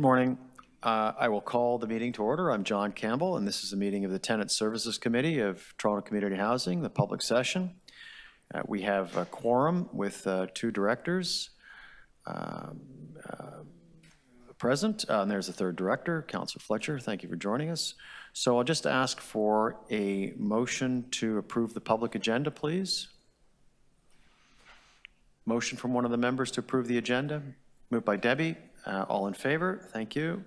Morning. I will call the meeting to order. I'm John Campbell, and this is a meeting of the Tenant Services Committee of Toronto Community Housing, the public session. We have a quorum with two directors present, and there's a third director, Councillor Fletcher. Thank you for joining us. So I'll just ask for a motion to approve the public agenda, please. Motion from one of the members to approve the agenda. Moved by Debbie. All in favor? Thank you.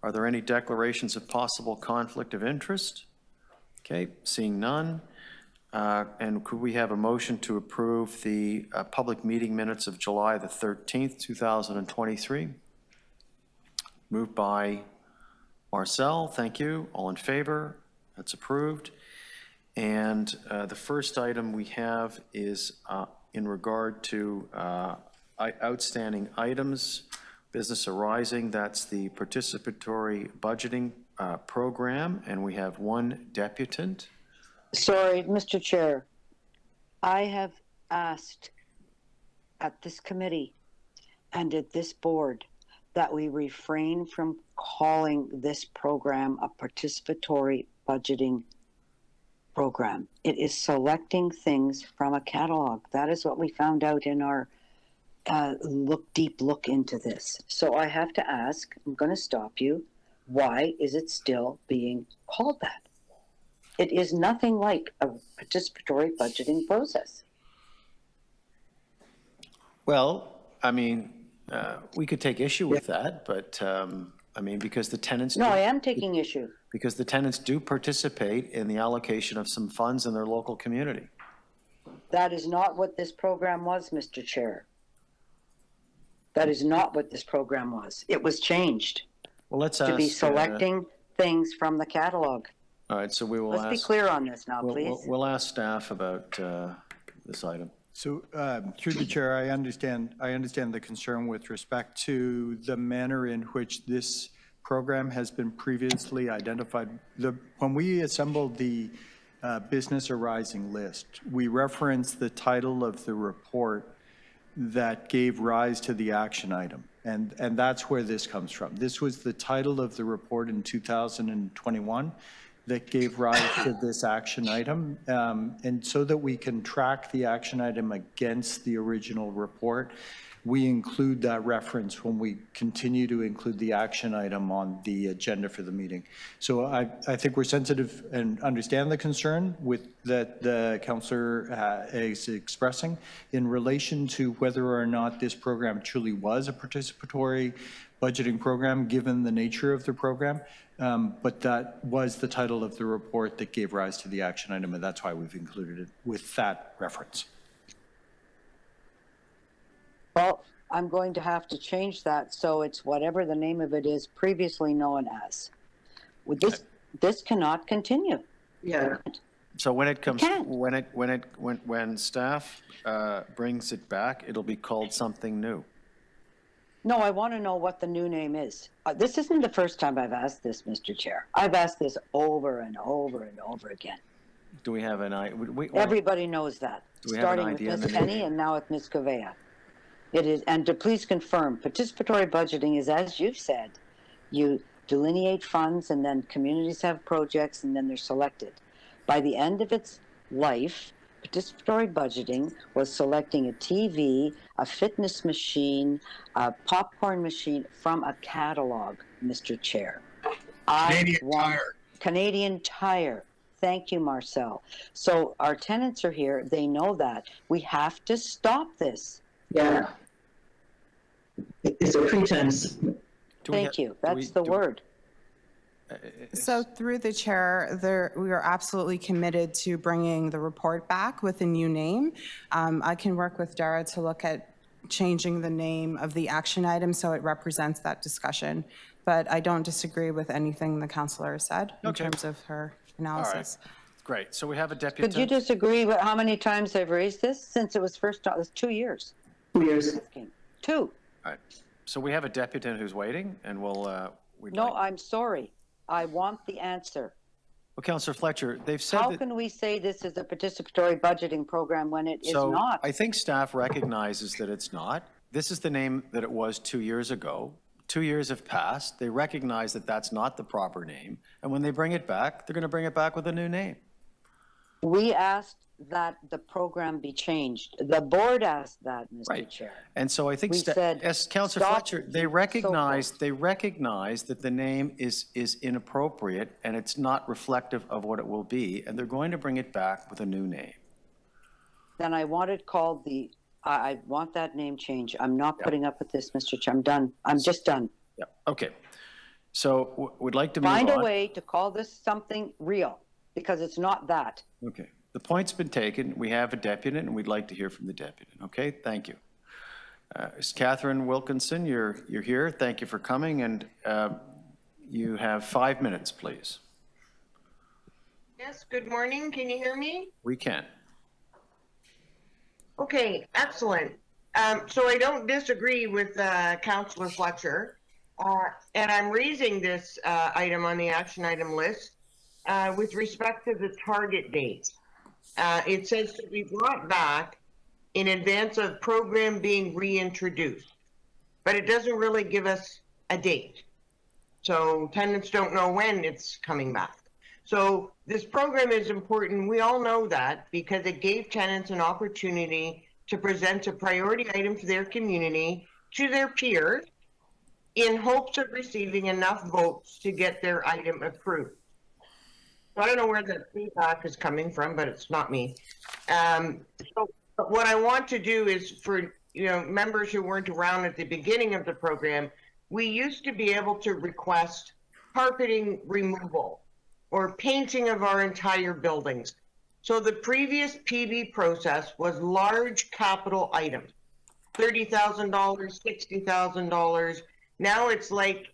Are there any declarations of possible conflict of interest? Okay, seeing none. And could we have a motion to approve the public meeting minutes of July the 13th, 2023? Moved by Marcel. Thank you. All in favor? That's approved. And the first item we have is in regard to outstanding items. Business arising, that's the participatory budgeting program, and we have one deputant. Sorry, Mr. Chair. I have asked at this committee and at this board that we refrain from calling this program a participatory budgeting program. It is selecting things from a catalog. That is what we found out in our deep look into this. So I have to ask, I'm going to stop you. Why is it still being called that? It is nothing like a participatory budgeting process. Well, I mean, we could take issue with that, but I mean, because the tenants. No, I am taking issue. Because the tenants do participate in the allocation of some funds in their local community. That is not what this program was, Mr. Chair. That is not what this program was. It was changed. Well, let's to be selecting things from the catalog. All right, so we will Let's be clear on this now, please. We'll ask staff about this item. So through the chair, I understand the concern with respect to the manner in which this program has been previously identified. When we assembled the business arising list, we referenced the title of the report that gave rise to the action item. And that's where this comes from. This was the title of the report in 2021 that gave rise to this action item. And so that we can track the action item against the original report, we include that reference when we continue to include the action item on the agenda for the meeting. So I think we're sensitive and understand the concern with that the councillor is expressing in relation to whether or not this program truly was a participatory budgeting program given the nature of the program. But that was the title of the report that gave rise to the action item, and that's why we've included it with that reference. Well, I'm going to have to change that so it's whatever the name of it is previously known as. This cannot continue. Yeah. So when it comes, when staff brings it back, it'll be called something new. No, I want to know what the new name is. This isn't the first time I've asked this, Mr. Chair. I've asked this over and over and over again. Do we have an idea? Everybody knows that, starting with Ms. Penny and now with Ms. Covea. It is, and to please confirm, participatory budgeting is, as you've said, you delineate funds and then communities have projects and then they're selected. By the end of its life, participatory budgeting was selecting a TV, a fitness machine, a popcorn machine from a catalog, Mr. Chair. Canadian Tire. Thank you, Marcel. So our tenants are here. They know that. We have to stop this. Yeah. It's a pretense. Thank you. That's the word. So through the chair, we are absolutely committed to bringing the report back with a new name. I can work with Dara to look at changing the name of the action item so it represents that discussion. But I don't disagree with anything the councillor said in terms of her analysis. All right. Great. So we have a deputy. Could you disagree with how many times I've raised this since it was first? It was 2 years. 2 years. 2. All right. So we have a deputant who's waiting, and we'll. I'm sorry. I want the answer. Well, Councillor Fletcher, they've said How can we say this is a participatory budgeting program when it is not? I think staff recognizes that it's not. This is the name that it was 2 years ago. 2 years have passed, they recognize that that's not the proper name, and when they bring it back, they're going to bring it back with a new name. We asked that the program be changed. The board asked that, Mr. Right. Chair. And so I think, We said, as Councillor stop Fletcher, they so recognize, close. they recognize that the name is inappropriate and it's not reflective of what it will be, and they're going to bring it back with a new name. Then I want it called I want that name change. I'm not putting up with this, Mr. Chair. I'm done. I'm just done. Yeah, okay. So we'd like to move on. Find a way to call this something real, because it's not that. Okay. The point's been taken. We have a deputy, and we'd like to hear from the deputy. Okay, thank you. Catherine Wilkinson, you're here. Thank you for coming, and you have 5 minutes, please. Yes, good morning. Can you hear me? We can. Okay, excellent. So I don't disagree with Councillor Fletcher, and I'm raising this item on the action item list with respect to the target date. It says to be brought back in advance of program being reintroduced, but it doesn't really give us a date. So tenants don't know when it's coming back. So this program is important. We all know that because it gave tenants an opportunity to present a priority item for their community to their peers in hopes of receiving enough votes to get their item approved. So I don't know where the feedback is coming from, but it's not me. But what I want to do is for members who weren't around at the beginning of the program, we used to be able to request carpeting removal or painting of our entire buildings. So the previous PB process was large capital items, $30,000, $60,000. Now it's like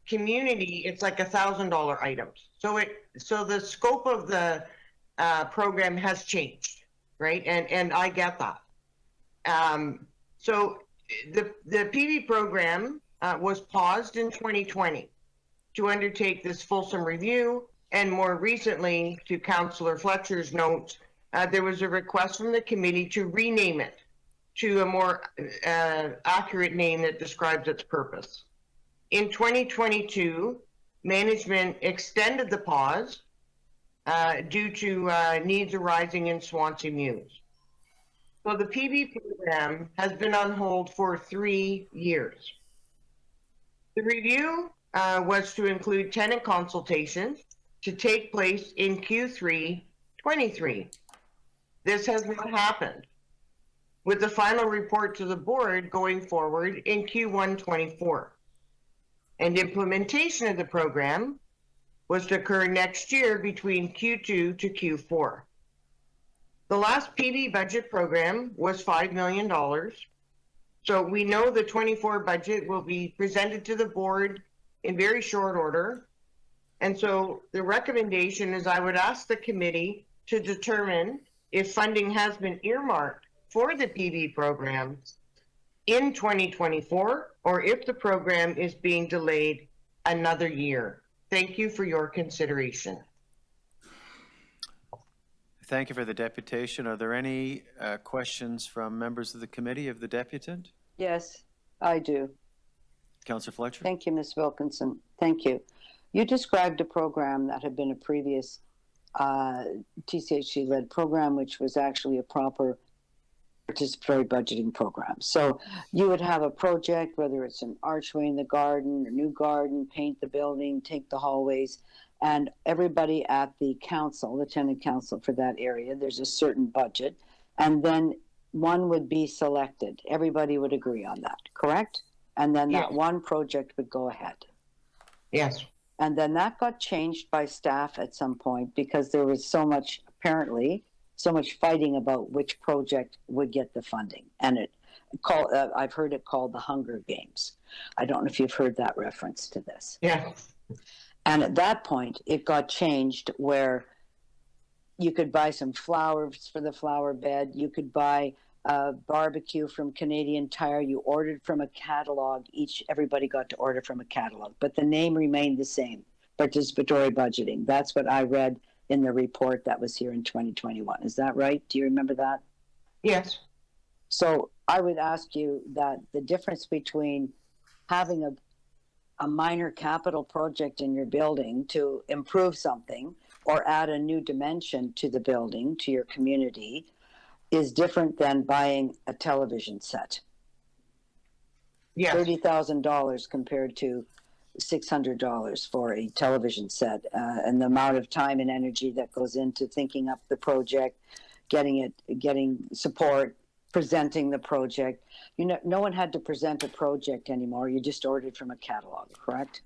community, it's like $1,000 items. So the scope of the program has changed, right? And I get that. So the PB program was paused in 2020 to undertake this fulsome review. And more recently, to Councillor Fletcher's note, there was a request from the committee to rename it to a more accurate name that describes its purpose. In 2022, management extended the pause due to needs arising in Swansea Mews. So the PB program has been on hold for 3 years. The review was to include tenant consultations to take place in Q3 23. This has not happened, with the final report to the board going forward in Q1 24. And implementation of the program was to occur next year between Q2 to Q4. The last PB budget program was $5 million. So we know the 24 budget will be presented to the board in very short order. And so the recommendation is I would ask the committee to determine if funding has been earmarked for the PB program in 2024, or if the program is being delayed another year. Thank you for your consideration. Thank you for the deputation. Are there any questions from members of the committee of the deputant? Yes, I do. Councillor Fletcher? Thank you, Ms. Wilkinson. Thank you. You described a program that had been a previous TCHC-led program, which was actually a proper participatory budgeting program. So you would have a project, whether it's an archway in the garden, a new garden, paint the building, take the hallways, and everybody at the council, the tenant council for that area, there's a certain budget, and then one would be selected. Everybody would agree on that, correct? And then that one project would go ahead. Yes. And then that got changed by staff at some point because there was so much, apparently, so much fighting about which project would get the funding. And I've heard it called the Hunger Games. I don't know if you've heard that reference to this. Yeah. And at that point, it got changed where you could buy some flowers for the flower bed. You could buy a barbecue from Canadian Tire. You ordered from a catalog. Everybody got to order from a catalog, but the name remained the same, participatory budgeting. That's what I read in the report that was here in 2021. Is that right? Do you remember that? Yes. So I would ask you that the difference between having a minor capital project in your building to improve something or add a new dimension to the building, to your community, is different than buying a television set. Yes. $30,000 compared to $600 for a television set, and the amount of time and energy that goes into thinking up the project, getting support, presenting the project. You know, no one had to present a project anymore. You just ordered from a catalog, correct?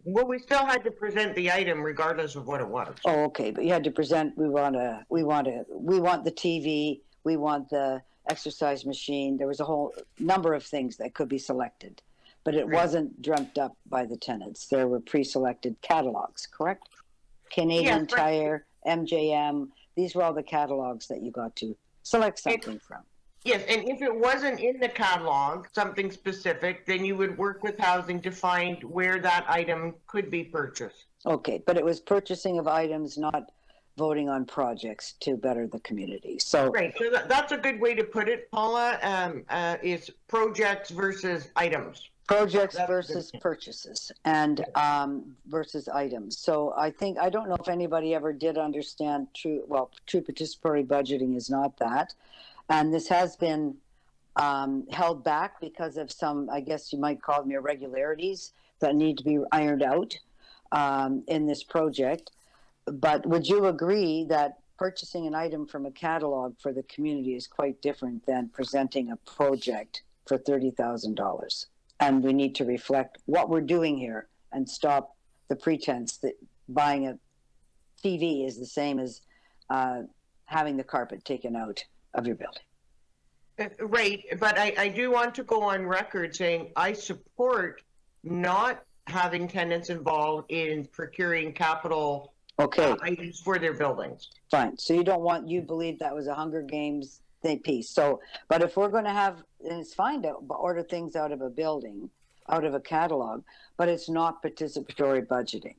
Well, we still had to present the item regardless of what it was. Oh, okay, but you had to present. We want the TV. We want the exercise machine. There was a whole number of things that could be selected, but it wasn't dreamt up by the tenants. There were pre-selected catalogs, correct? Canadian Yes, Tire, MJM. These were all the catalogs that you got to select something from. Yes, and if it wasn't in the catalog, something specific, then you would work with housing to find where that item could be purchased. Okay, but it was purchasing of items, not voting on projects to better the community. So, Right, so that's a good way to put it, Paula, is projects versus items. projects That's versus good. purchases and versus items. So I don't know if anybody ever did understand true participatory budgeting is not that. And this has been held back because of some, I guess you might call them irregularities that need to be ironed out in this project. But would you agree that purchasing an item from a catalog for the community is quite different than presenting a project for $30,000? And we need to reflect what we're doing here and stop the pretense that buying a TV is the same as having the carpet taken out of your building. Right, but I do want to go on record saying I support not having tenants involved in procuring capital items for their buildings. Fine. So you believe that was a Hunger Games piece. So, but if we're going to have, and it's fine to order things out of a building, out of a catalog, but it's not participatory budgeting.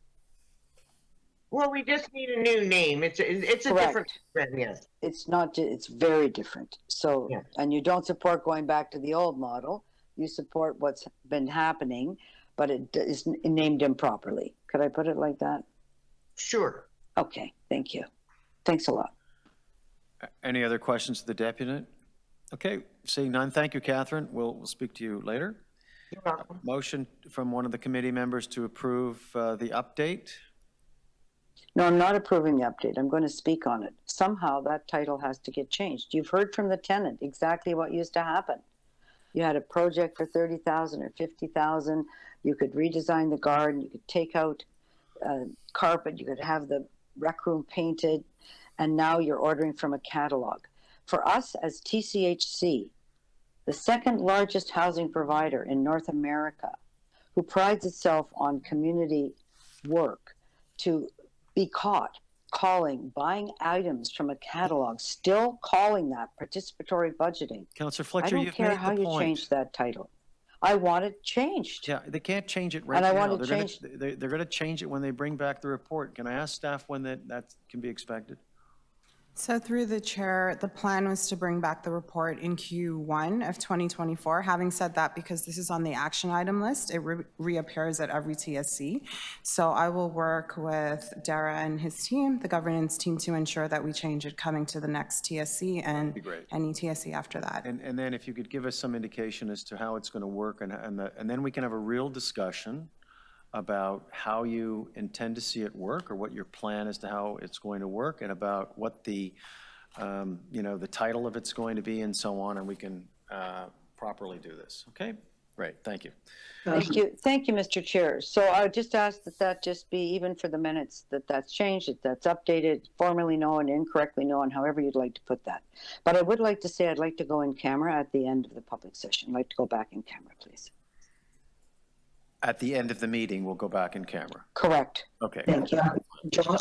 Well, we just need a new name. It's a different trend, yes. It's not, it's very different. So, Yeah. and you don't support going back to the old model. You support what's been happening, but it is named improperly. Could I put it like that? Sure. Okay. Thank you. Thanks a lot. Any other questions to the deputy? Okay, seeing none, thank you, Catherine. We'll speak to you later. You're welcome. Motion from one of the committee members to approve the update. No, I'm not approving the update. I'm going to speak on it. Somehow that title has to get changed. You've heard from the tenant exactly what used to happen. You had a project for $30,000 or $50,000. You could redesign the garden. You could take out carpet. You could have the rec room painted. And now you're ordering from a catalog. For us as TCHC, the second largest housing provider in North America, who prides itself on community work, to be caught buying items from a catalog, still calling that participatory budgeting. Councillor I Fletcher, don't you've care made how the you point. change that title. I want it changed. Yeah, they can't change it right And I now. want it changed. They're going to change it when they bring back the report. Can I ask staff when that can be expected? So through the chair, the plan was to bring back the report in Q1 of 2024. Having said that, because this is on the action item list, it reappears at every TSC. So I will work with Dara and his team, the governance team, to ensure that we change it coming to the next TSC and be great. any TSC after that. And then if you could give us some indication as to how it's going to work, and then we can have a real discussion about how you intend to see it work, or what your plan as to how it's going to work, and about what the, the title of it's going to be, and so on, and we can properly do this. Okay? Great, thank you. Thank you, Mr. Chair. So I would just ask that just be, even for the minutes, that's changed, that's updated, formally known, incorrectly known, however you'd like to put that. But I would like to say I'd like to go in camera at the end of the public session. I'd like to go back in camera, please. At the end of the meeting, we'll go back in camera. Correct. Okay. Thank you.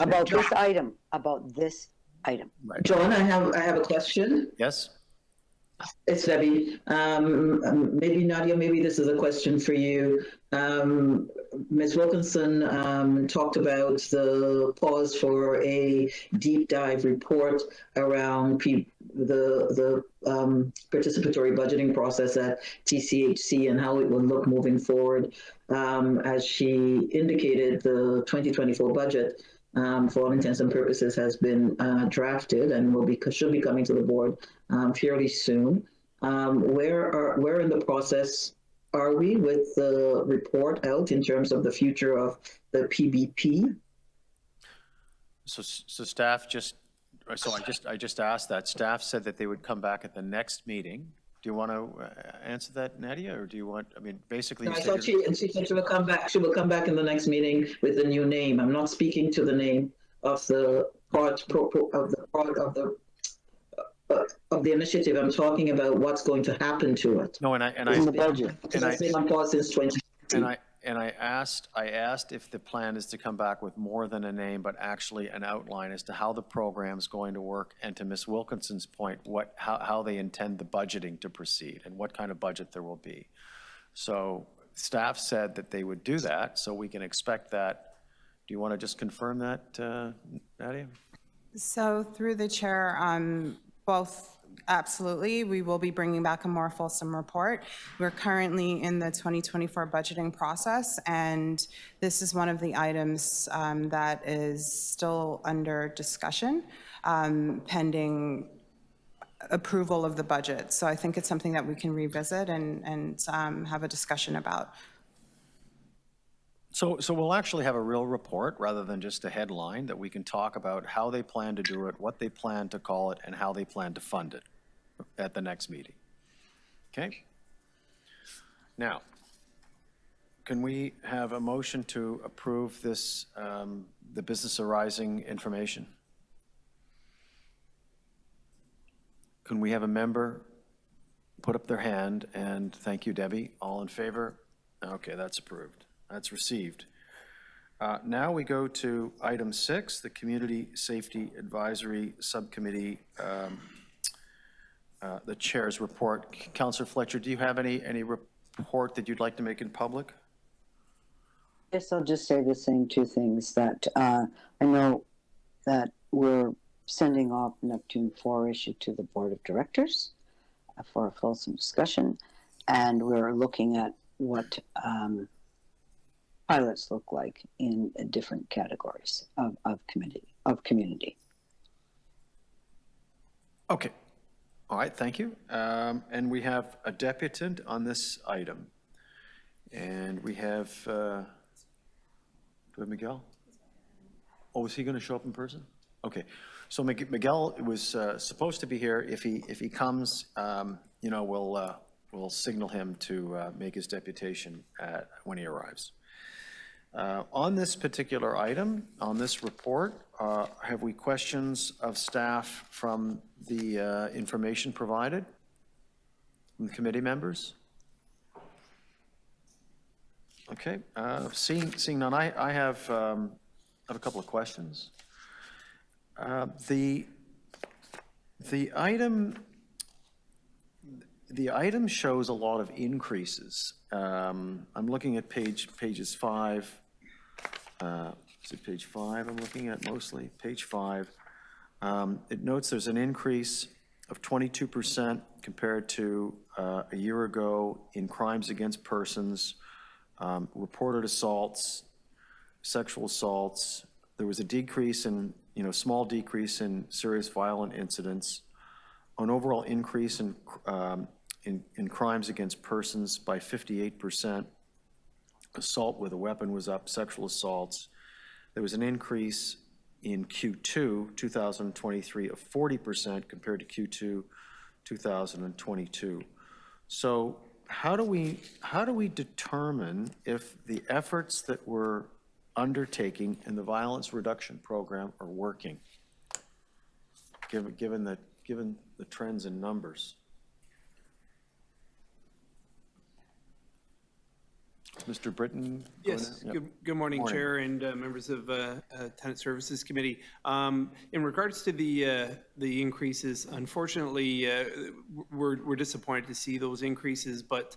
About this item. Right. John, I have a question. Yes? It's Debbie. Maybe Nadia, maybe this is a question for you. Ms. Wilkinson talked about the pause for a deep dive report around participatory budgeting process at TCHC and how it will look moving forward. As she indicated, the 2024 budget, for all intents and purposes, has been drafted and should be coming to the board fairly soon. Where in the process are we with the report out in terms of the future of the PBP? So staff just, I just asked that. Staff said that they would come back at the next meeting. Do you want to answer that, Nadia, or do you want, I mean, basically. No, I thought she said she will come back. She will come back in the next meeting with the new name. I'm not speaking to the name of the part of the initiative. I'm talking about what's going to happen to it. No, In the budget. It's been on pause since 2016. I asked if the plan is to come back with more than a name, but actually an outline as to how the program's going to work, and to Ms. Wilkinson's point, how they intend the budgeting to proceed and what kind of budget there will be. So staff said that they would do that, so we can expect that. Do you want to just confirm that, Nadia? So through the chair, both, absolutely, we will be bringing back a more fulsome report. We're currently in the 2024 budgeting process, and this is one of the items that is still under discussion, pending approval of the budget. So I think it's something that we can revisit and have a discussion about. So we'll actually have a real report rather than just a headline that we can talk about how they plan to do it, what they plan to call it, and how they plan to fund it at the next meeting. Okay? Now, can we have a motion to approve this, the business arising information? Can we have a member put up their hand? And thank you, Debbie. All in favor? Okay, that's approved. That's received. Now we go to item 6, the Community Safety Advisory Subcommittee, the chair's report. Councillor Fletcher, do you have any report that you'd like to make in public? Yes, I'll just say the same two things, that I know that we're sending off Neptune 4 issue to the Board of Directors for a fulsome discussion, and we're looking at what pilots look like in different categories of community. Okay. All right, thank you. And we have a deputant on this item. And we have, do we have Miguel? Oh, is he going to show up in person? Okay. So Miguel was supposed to be here. If he comes, you know, we'll signal him to make his deputation when he arrives. On this particular item, on this report, have we questions of staff from the information provided from the committee members? Okay, seeing none, I have a couple of questions. The item shows a lot of increases. I'm looking at pages 5. Is it page 5 I'm looking at mostly? Page 5. It notes there's an increase of 22% compared to a year ago in crimes against persons, reported assaults, sexual assaults. There was a decrease in, small decrease in serious violent incidents, an overall increase in crimes against persons by 58%. Assault with a weapon was up, sexual assaults. There was an increase in Q2 2023 of 40% compared to Q2 2022. So how do we determine if the efforts that we're undertaking in the violence reduction program are working, given the trends in numbers? Mr. Britton? Yes, Yep. good morning, Chair and members of Tenant Services Committee. In regards to the increases, unfortunately, we're disappointed to see those increases, but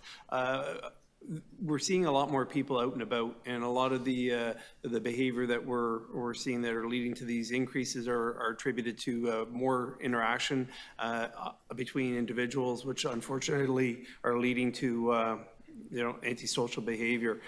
we're seeing a lot more people out and about, and a lot of the behavior that we're seeing that are leading to these increases are attributed to more interaction between individuals, which unfortunately are leading to antisocial behavior.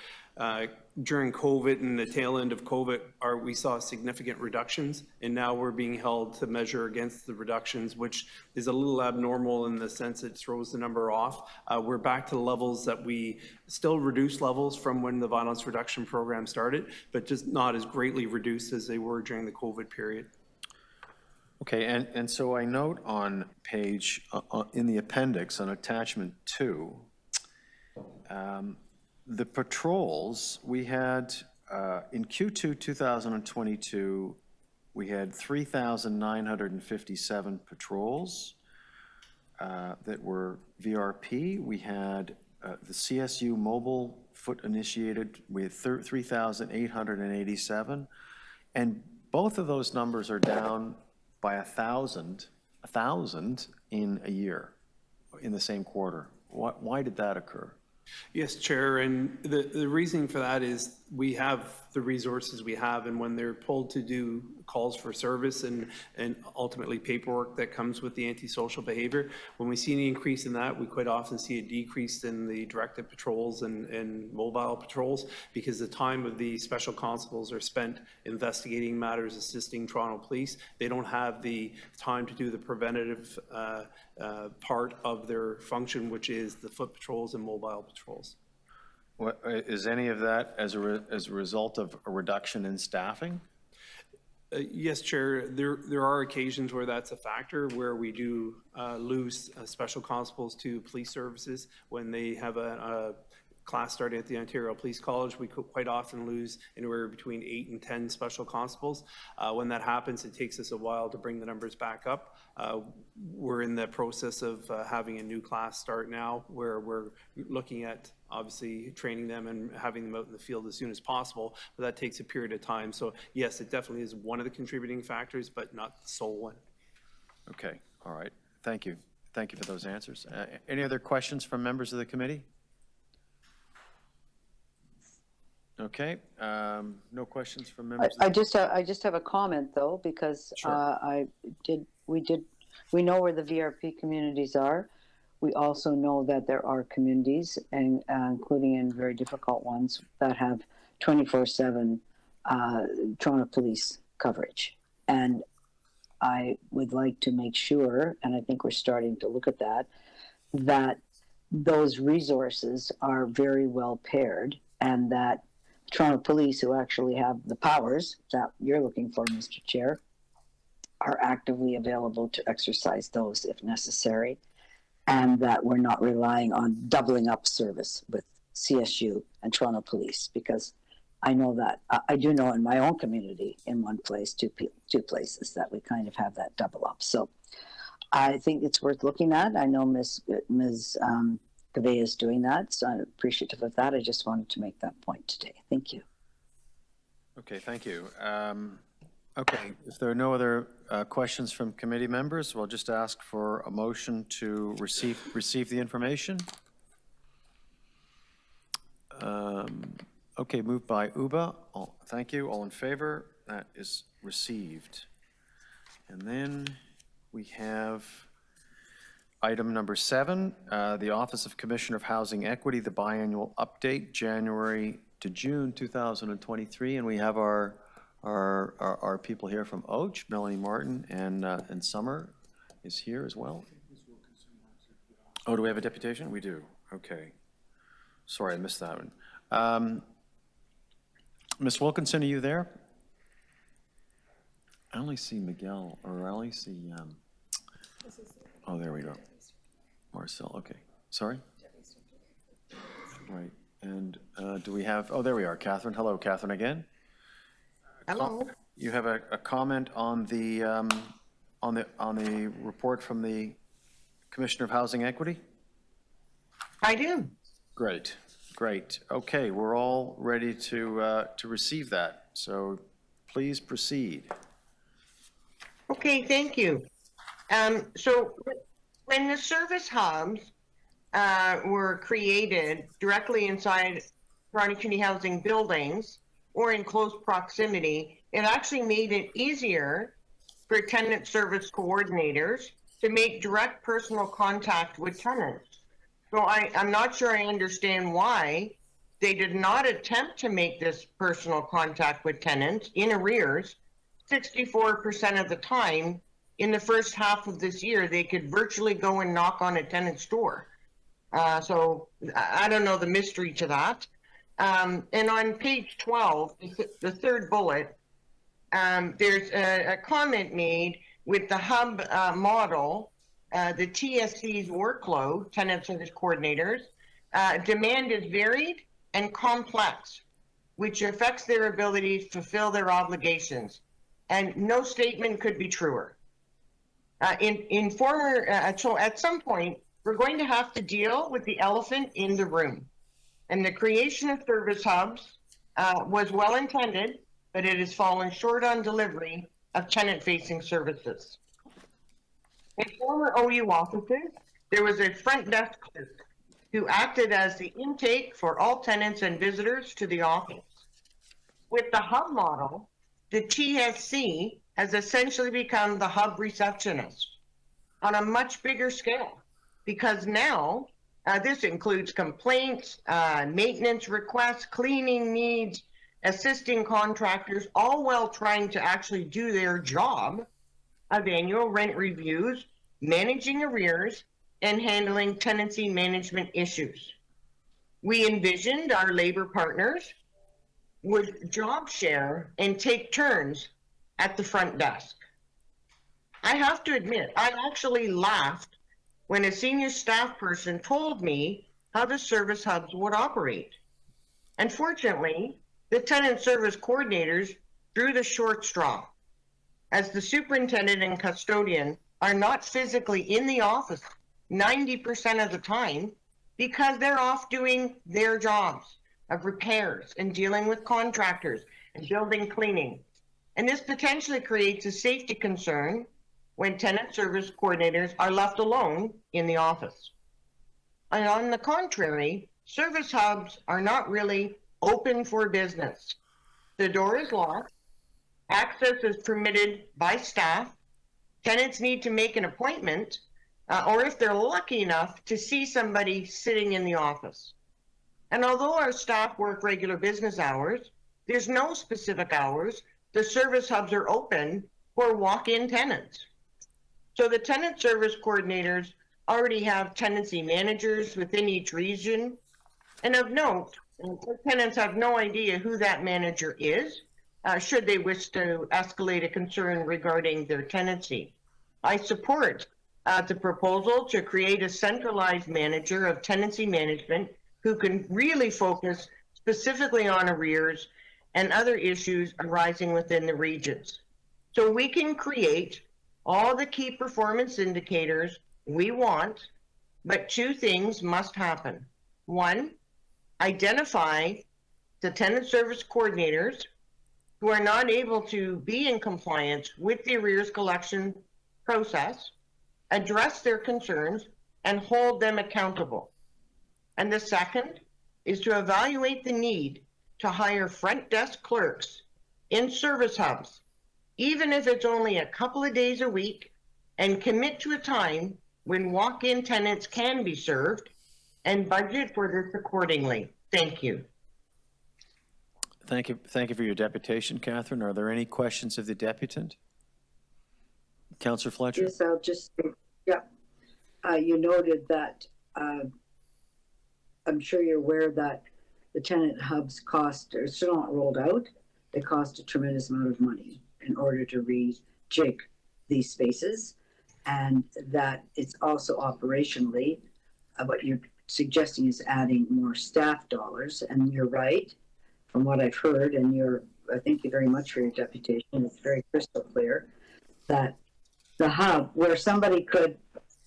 During COVID and the tail end of COVID, we saw significant reductions, and now we're being held to measure against the reductions, which is a little abnormal in the sense it throws the number off. We're back to levels that we still reduced levels from when the violence reduction program started, but just not as greatly reduced as they were during the COVID period. Okay, and so I note on page, in the appendix on attachment 2, the patrols, we had, in Q2 2022, we had 3,957 patrols that were VRP. We had the CSU mobile foot initiated with 3,887. And both of those numbers are down by 1,000 in a year, in the same quarter. Why did that occur? Yes, Chair, and the reasoning for that is we have the resources we have, and when they're pulled to do calls for service and ultimately paperwork that comes with the antisocial behavior, when we see an increase in that, we quite often see a decrease in the directed patrols and mobile patrols, because the time of the special constables are spent investigating matters, assisting Toronto Police. They don't have the time to do the preventative part of their function, which is the foot patrols and mobile patrols. What, is any of that as a result of a reduction in staffing? Yes, Chair. There are occasions where that's a factor, where we do lose special constables to police services when they have a class starting at the Ontario Police College. We could quite often lose anywhere between 8 and 10 special constables. When that happens, it takes us a while to bring the numbers back up. We're in the process of having a new class start now, where we're looking at obviously training them and having them out in the field as soon as possible, but that takes a period of time. So yes, it definitely is one of the contributing factors, but not the sole one. Okay, all right. Thank you. Thank you for those answers. Any other questions from members of the committee? Okay, no questions from members. I just have a comment though, because Sure. we know where the VRP communities are. We also know that there are communities, and including in very difficult ones, that have 24/7 Toronto Police coverage. And I would like to make sure, and I think we're starting to look at that, that those resources are very well paired, and that Toronto Police, who actually have the powers that you're looking for, Mr. Chair, are actively available to exercise those if necessary, and that we're not relying on doubling up service with CSU and Toronto Police, because I know that, I do know in my own community, in one place, two places, that we kind of have that double up. So I think it's worth looking at. I know Ms. Gavay is doing that, so I'm appreciative of that. I just wanted to make that point today. Thank you. Okay, thank you. Okay, if there are no other questions from committee members, we'll just ask for a motion to receive the information. Okay, moved by Uba. Thank you. All in favor? That is received. And then we have item number 7, the Office of Commissioner of Housing Equity, the biannual update, January to June 2023, and we have our people here from OACH, Melanie Martin and Summer is here as well. Oh, do we have a deputation? We do. Okay. Sorry, I missed that one. Ms. Wilkinson, are you there? I only see Miguel, or I only see, oh, there we go. Marcel, okay. Sorry? Right, and do we have, oh, there we are, Catherine. Hello, Catherine, again. Hello. You have a comment on the report from the Commissioner of Housing Equity? I do. Great, great. Okay, we're all ready to receive that. So please proceed. Okay, thank you. So when the service hubs were created directly inside Toronto Community Housing buildings or in close proximity, it actually made it easier for tenant service coordinators to make direct personal contact with tenants. So I'm not sure I understand why they did not attempt to make this personal contact with tenants in arrears. 64% of the time in the first half of this year, they could virtually go and knock on a tenant's door. So I don't know the mystery to that. And on page 12, the third bullet, there's a comment made with the hub model, the TSC's workload, tenant service coordinators, demand is varied and complex, which affects their ability to fulfill their obligations. And no statement could be truer. So at some point, we're going to have to deal with the elephant in the room. And the creation of service hubs was well intended, but it has fallen short on delivery of tenant-facing services. In former OU offices, there was a front desk clerk who acted as the intake for all tenants and visitors to the office. With the hub model, the TSC has essentially become the hub receptionist on a much bigger scale, because now this includes complaints, maintenance requests, cleaning needs, assisting contractors, all while trying to actually do their job of annual rent reviews, managing arrears, and handling tenancy management issues. We envisioned our labor partners would job share and take turns at the front desk. I have to admit, I actually laughed when a senior staff person told me how the service hubs would operate. Unfortunately, the tenant service coordinators drew the short straw, as the superintendent and custodian are not physically in the office 90% of the time because they're off doing their jobs of repairs and dealing with contractors and building cleaning. And this potentially creates a safety concern when tenant service coordinators are left alone in the office. And on the contrary, service hubs are not really open for business. The door is locked, access is permitted by staff, tenants need to make an appointment, or if they're lucky enough to see somebody sitting in the office. And although our staff work regular business hours, there's no specific hours. The service hubs are open for walk-in tenants. So the tenant service coordinators already have tenancy managers within each region. And of note, tenants have no idea who that manager is, should they wish to escalate a concern regarding their tenancy. I support the proposal to create a centralized manager of tenancy management who can really focus specifically on arrears and other issues arising within the regions. So we can create all the key performance indicators we want, but two things must happen. One, identify the tenant service coordinators who are not able to be in compliance with the arrears collection process, address their concerns, and hold them accountable. And the second is to evaluate the need to hire front desk clerks in service hubs, even if it's only a couple of days a week, and commit to a time when walk-in tenants can be served, and budget for this accordingly. Thank you. Thank you for your deputation, Catherine. Are there any questions of the deputant? Councillor Fletcher? Yes, I'll just, yeah. You noted that, I'm sure you're aware that the tenant hubs are still not rolled out. They cost a tremendous amount of money in order to rejig these spaces, and that it's also operationally, what you're suggesting is adding more staff dollars. And you're right, from what I've heard, and I thank you very much for your deputation. It's very crystal clear that the hub, where somebody could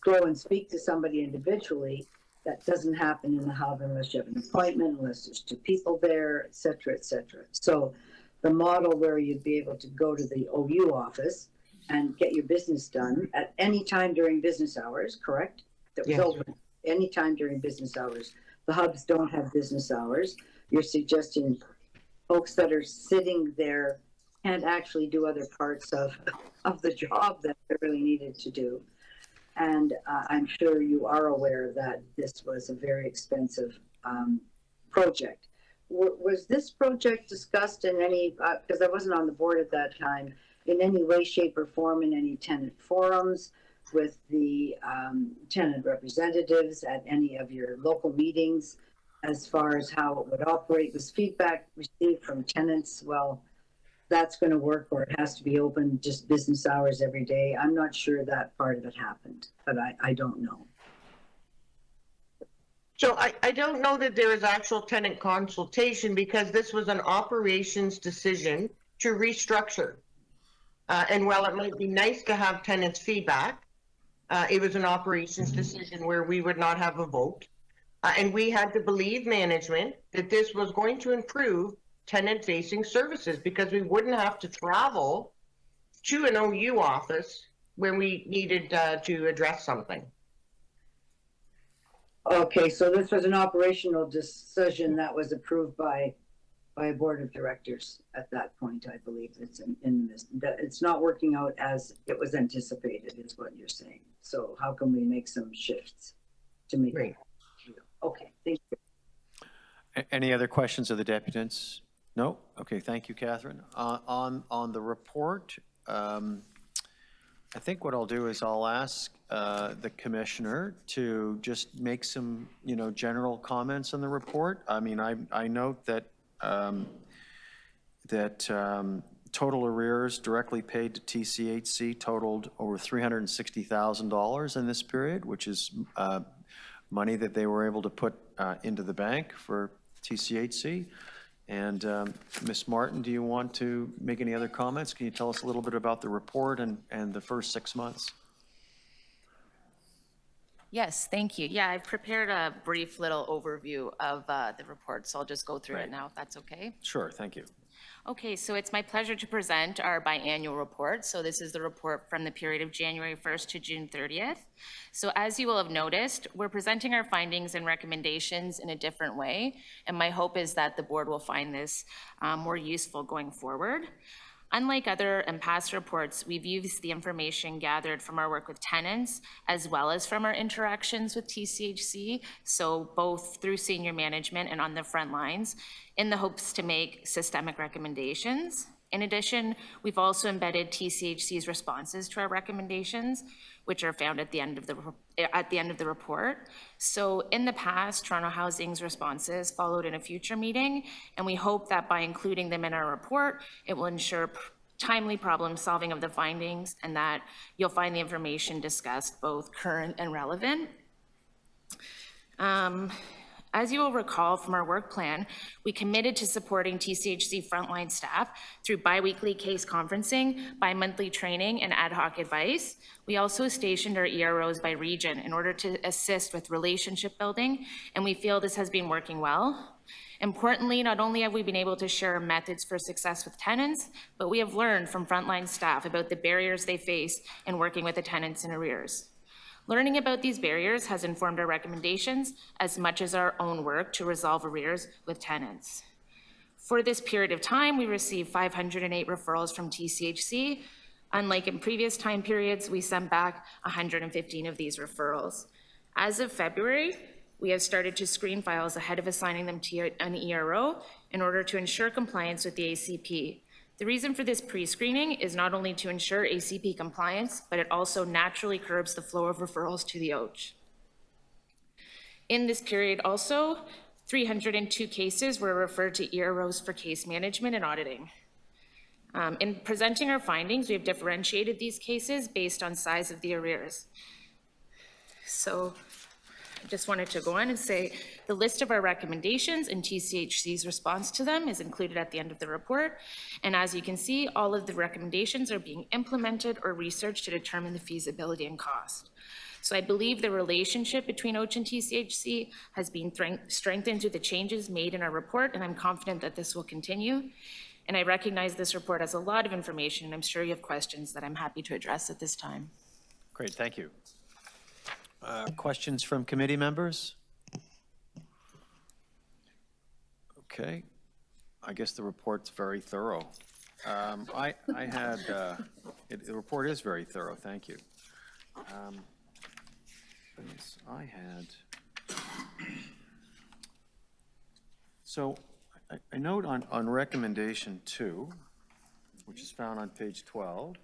go and speak to somebody individually, that doesn't happen in the hub unless you have an appointment, unless there's two people there, et cetera, et cetera. So the model where you'd be able to go to the OU office and get your business done at any time during business hours, correct? That was open. anytime during business hours. The hubs don't have business hours. You're suggesting folks that are sitting there can't actually do other parts of the job that they're really needed to do. And I'm sure you are aware that this was a very expensive project. Was this project discussed in any, because I wasn't on the board at that time, in any way, shape, or form in any tenant forums with the tenant representatives at any of your local meetings as far as how it would operate? Was feedback received from tenants, well, that's going to work, or it has to be open just business hours every day? I'm not sure that part of it happened, but I don't know. So I don't know that there is actual tenant consultation because this was an operations decision to restructure. And while it might be nice to have tenants' feedback, it was an operations decision where we would not have a vote. And we had to believe management that this was going to improve tenant-facing services because we wouldn't have to travel to an OU office when we needed to address something. Okay, so this was an operational decision that was approved by a board of directors at that point, I believe. It's in this, that it's not working out as it was anticipated, is what you're saying. So how can we make some shifts to make it? Okay, thank you. Any other questions of the deputants? No? Okay, thank you, Catherine. On the report, I think what I'll do is I'll ask the commissioner to just make some, general comments on the report. I mean, I note that total arrears directly paid to TCHC totaled over $360,000 in this period, which is money that they were able to put into the bank for TCHC. And Ms. Martin, do you want to make any other comments? Can you tell us a little bit about the report and the first 6 months? Yes, thank you. Yeah, I've prepared a brief little overview of the report, so I'll just go through it now, if that's okay. Sure, thank you. Okay, so it's my pleasure to present our biannual report. So this is the report from the period of January 1st to June 30th. So as you will have noticed, we're presenting our findings and recommendations in a different way, and my hope is that the board will find this more useful going forward. Unlike other and past reports, we've used the information gathered from our work with tenants as well as from our interactions with TCHC, so both through senior management and on the front lines, in the hopes to make systemic recommendations. In addition, we've also embedded TCHC's responses to our recommendations, which are found at the end of the report. So in the past, Toronto Housing's responses followed in a future meeting, and we hope that by including them in our report, it will ensure timely problem solving of the findings and that you'll find the information discussed both current and relevant. As you will recall from our work plan, we committed to supporting TCHC frontline staff through biweekly case conferencing, bi-monthly training, and ad hoc advice. We also stationed our EROs by region in order to assist with relationship building, and we feel this has been working well. Importantly, not only have we been able to share methods for success with tenants, but we have learned from frontline staff about the barriers they face in working with the tenants in arrears. Learning about these barriers has informed our recommendations as much as our own work to resolve arrears with tenants. For this period of time, we received 508 referrals from TCHC. Unlike in previous time periods, we sent back 115 of these referrals. As of February, we have started to screen files ahead of assigning them to an ERO in order to ensure compliance with the ACP. The reason for this pre-screening is not only to ensure ACP compliance, but it also naturally curbs the flow of referrals to the OACH. In this period also, 302 cases were referred to EROs for case management and auditing. In presenting our findings, we have differentiated these cases based on size of the arrears. So I just wanted to go on and say the list of our recommendations and TCHC's response to them is included at the end of the report. And as you can see, all of the recommendations are being implemented or researched to determine the feasibility and cost. So I believe the relationship between OACH and TCHC has been strengthened through the changes made in our report, and I'm confident that this will continue. And I recognize this report has a lot of information, and I'm sure you have questions that I'm happy to address at this time. Great, thank you. Questions from committee members? Okay, I guess the report's very thorough. I had, the report is very thorough, thank you. Yes, I had, so I note on recommendation 2, which is found on page 12,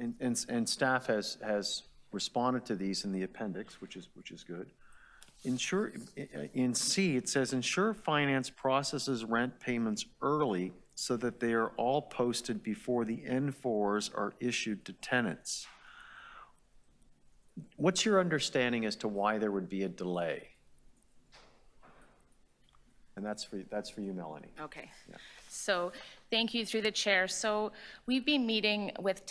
and staff has responded to these in the appendix, which is good. Ensure, in C, it says, ensure finance processes rent payments early so that they are all posted before the N4s are issued to tenants. What's your understanding as to why there would be a delay? And that's for you, Melanie. Okay. So thank you through the chair. So we've been meeting with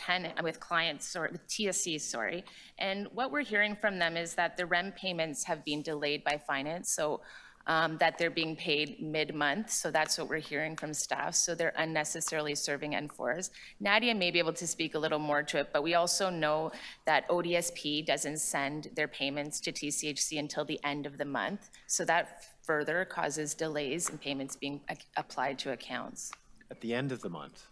clients, or with TSC, sorry. And what we're hearing from them is that the rent payments have been delayed by finance. So that they're being paid mid-month. So that's what we're hearing from staff. So they're unnecessarily serving N4s. Nadia may be able to speak a little more to it, but we also know that ODSP doesn't send their payments to TCHC until the end of the month. So that further causes delays in payments being applied to accounts. At the end of the month?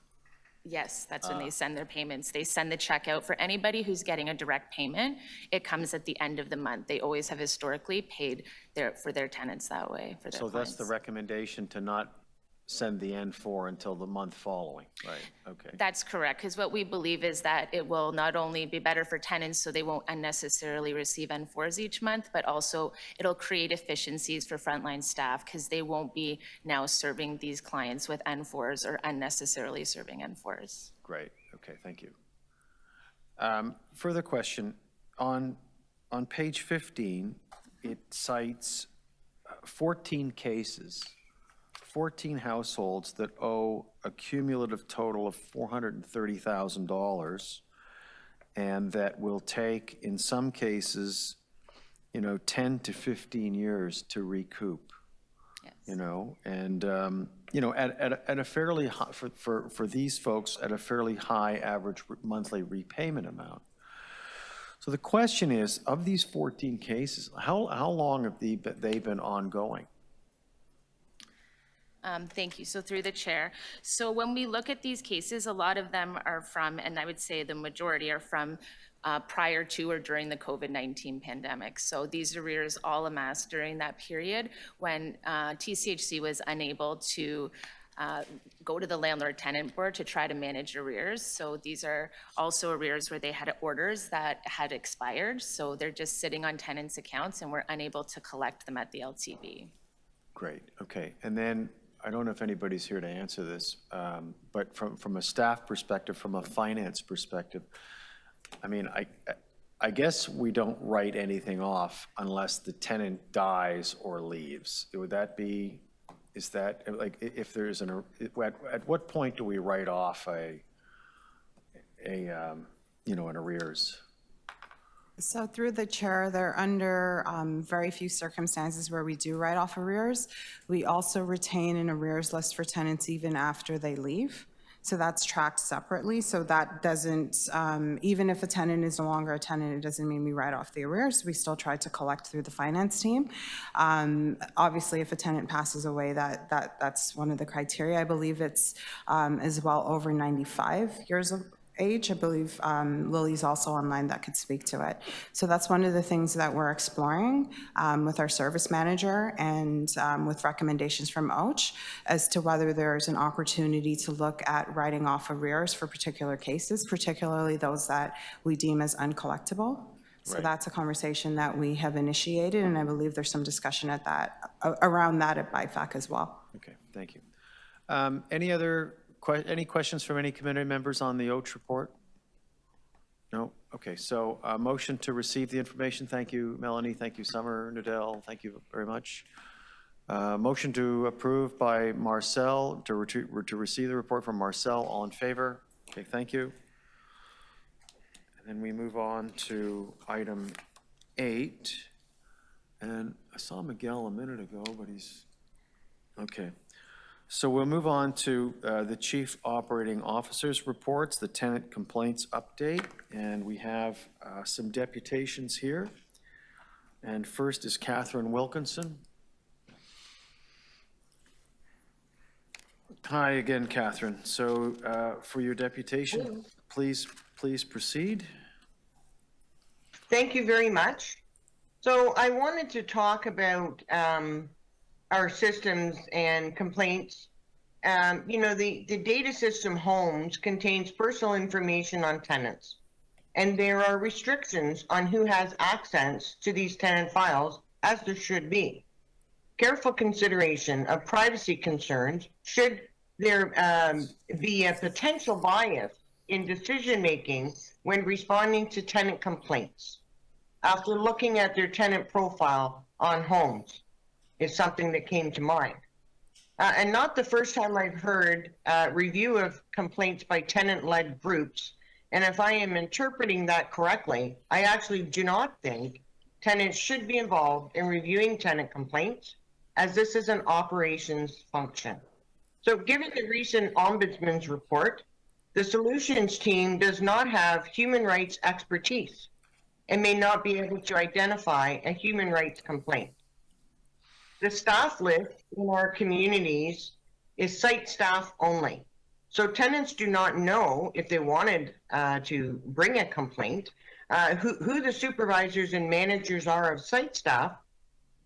Yes, that's when they send their payments. They send the check out for anybody who's getting a direct payment. It comes at the end of the month. They always have historically paid for their tenants that way, for their So clients. that's the recommendation, to not send the N4 until the month following, right? Okay. That's correct, because what we believe is that it will not only be better for tenants, so they won't unnecessarily receive N4s each month, but also it'll create efficiencies for frontline staff, because they won't be now serving these clients with N4s or unnecessarily serving N4s. Great, okay, thank you. Further question, on page 15, it cites 14 cases, 14 households that owe a cumulative total of $430,000, and that will take, in some cases, 10 to 15 years to recoup. Yes. And at a fairly high, for these folks, at a fairly high average monthly repayment amount. So the question is, of these 14 cases, how long have they been ongoing? Thank you. So through the chair. So when we look at these cases, a lot of them are from, and I would say the majority are from prior to or during the COVID-19 pandemic. So these arrears all amassed during that period when TCHC was unable to go to the landlord-tenant board to try to manage arrears. So these are also arrears where they had orders that had expired. So they're just sitting on tenants' accounts and we're unable to collect them at the LTB. Great, okay. And then, I don't know if anybody's here to answer this, but from a staff perspective, from a finance perspective, I mean, I guess we don't write anything off unless the tenant dies or leaves. Would that be, is that, like, if there's at what point do we write off an arrears? So through the chair, they're under very few circumstances where we do write off arrears. We also retain an arrears list for tenants even after they leave. So that's tracked separately. So that doesn't, even if a tenant is no longer a tenant, it doesn't mean we write off the arrears. We still try to collect through the finance team. Obviously, if a tenant passes away, that's one of the criteria. I believe it's as well over 95 years of age. I believe Lily's also online that could speak to it. So that's one of the things that we're exploring with our service manager and with recommendations from OACH as to whether there's an opportunity to look at writing off arrears for particular cases, particularly those that we deem as uncollectible. So that's a conversation that we have initiated, and I believe there's some discussion around that at BIFAC as well. Okay, thank you. Any questions from any committee members on the OACH report? No? Okay, so motion to receive the information. Thank you, Melanie. Thank you, Summer, Nadell. Thank you very much. Motion to approve by Marcel, to receive the report from Marcel. All in favor? Okay, thank you. And then we move on to item 8. And I saw Miguel a minute ago, but he's, okay. So we'll move on to the Chief Operating Officer's reports, the tenant complaints update, and we have some deputations here. And first is Catherine Wilkinson. Hi again, Catherine. So for your deputation, please proceed. Thank you very much. So I wanted to talk about our systems and complaints. You know, the data system homes contains personal information on tenants, and there are restrictions on who has access to these tenant files, as there should be. Careful consideration of privacy concerns should there be a potential bias in decision-making when responding to tenant complaints after looking at their tenant profile on homes is something that came to mind. And not the first time I've heard review of complaints by tenant-led groups. And if I am interpreting that correctly, I actually do not think tenants should be involved in reviewing tenant complaints, as this is an operations function. So given the recent Ombudsman's report, the solutions team does not have human rights expertise and may not be able to identify a human rights complaint. The staff list in our communities is site staff only. So tenants do not know if they wanted to bring a complaint, who the supervisors and managers are of site staff,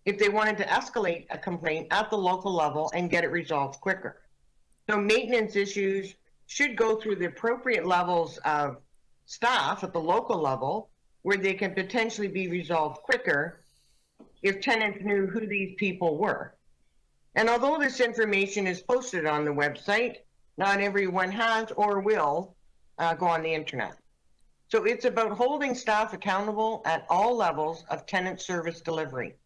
if they wanted to escalate a complaint at the local level and get it resolved quicker. So maintenance issues should go through the appropriate levels of staff at the local level, where they can potentially be resolved quicker if tenants knew who these people were. And although this information is posted on the website, not everyone has or will go on the internet. So it's about holding staff accountable at all levels of tenant service delivery.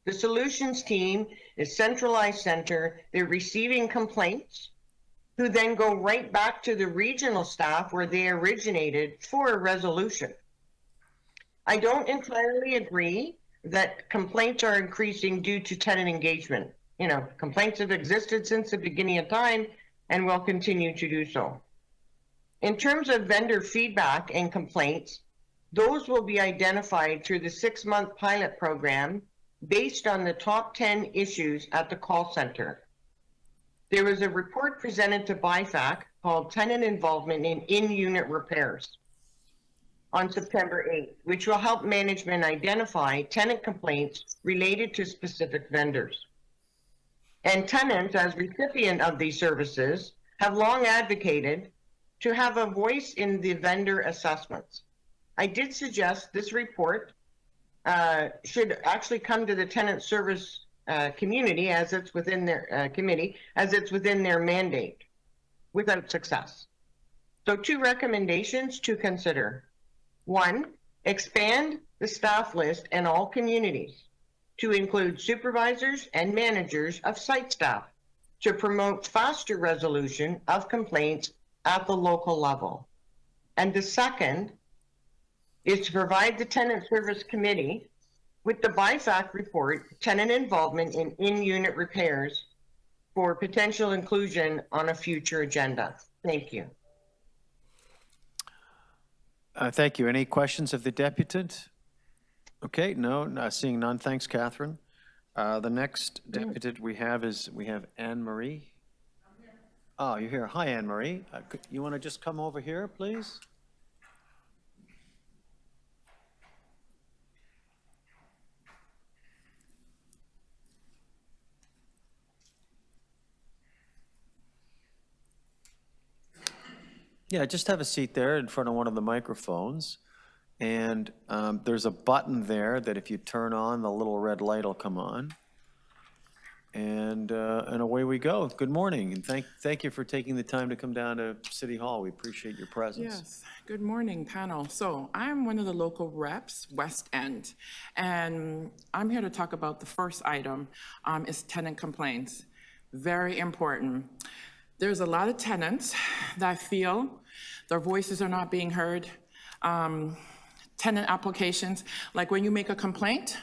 The solutions team is centralized center. They're receiving complaints, who then go right back to the regional staff where they originated for a resolution. I don't entirely agree that complaints are increasing due to tenant engagement. You know, complaints have existed since the beginning of time and will continue to do so. In terms of vendor feedback and complaints, those will be identified through the 6-month pilot program based on the top 10 issues at the call center. There was a report presented to BIFAC called Tenant Involvement in In-Unit Repairs on September 8th, which will help management identify tenant complaints related to specific vendors. And tenants, as recipient of these services, have long advocated to have a voice in the vendor assessments. I did suggest this report should actually come to the tenant service community, as it's within their committee, as it's within their mandate, without success. So 2 recommendations to consider. 1, expand the staff list in all communities to include supervisors and managers of site staff to promote faster resolution of complaints at the local level. And the second is to provide the Tenant Service Committee with the BIFAC report, Tenant Involvement in In-Unit Repairs, for potential inclusion on a future agenda. Thank you. Thank you. Any questions of the deputant? Okay, no, seeing none. Thanks, Catherine. The next deputant we have Anne Marie. Oh, you're here. Hi, Anne Marie. You want to just come over here, please? Yeah, just have a seat there in front of one of the microphones. And there's a button there that if you turn on, the little red light will come on. And away we go. Good morning, and thank you for taking the time to come down to City Hall. We appreciate your presence. Yes, good morning, panel. So I'm one of the local reps, West End, and I'm here to talk about the first item, is tenant complaints. Very important. There's a lot of tenants that feel their voices are not being heard. Tenant applications, like when you make a complaint,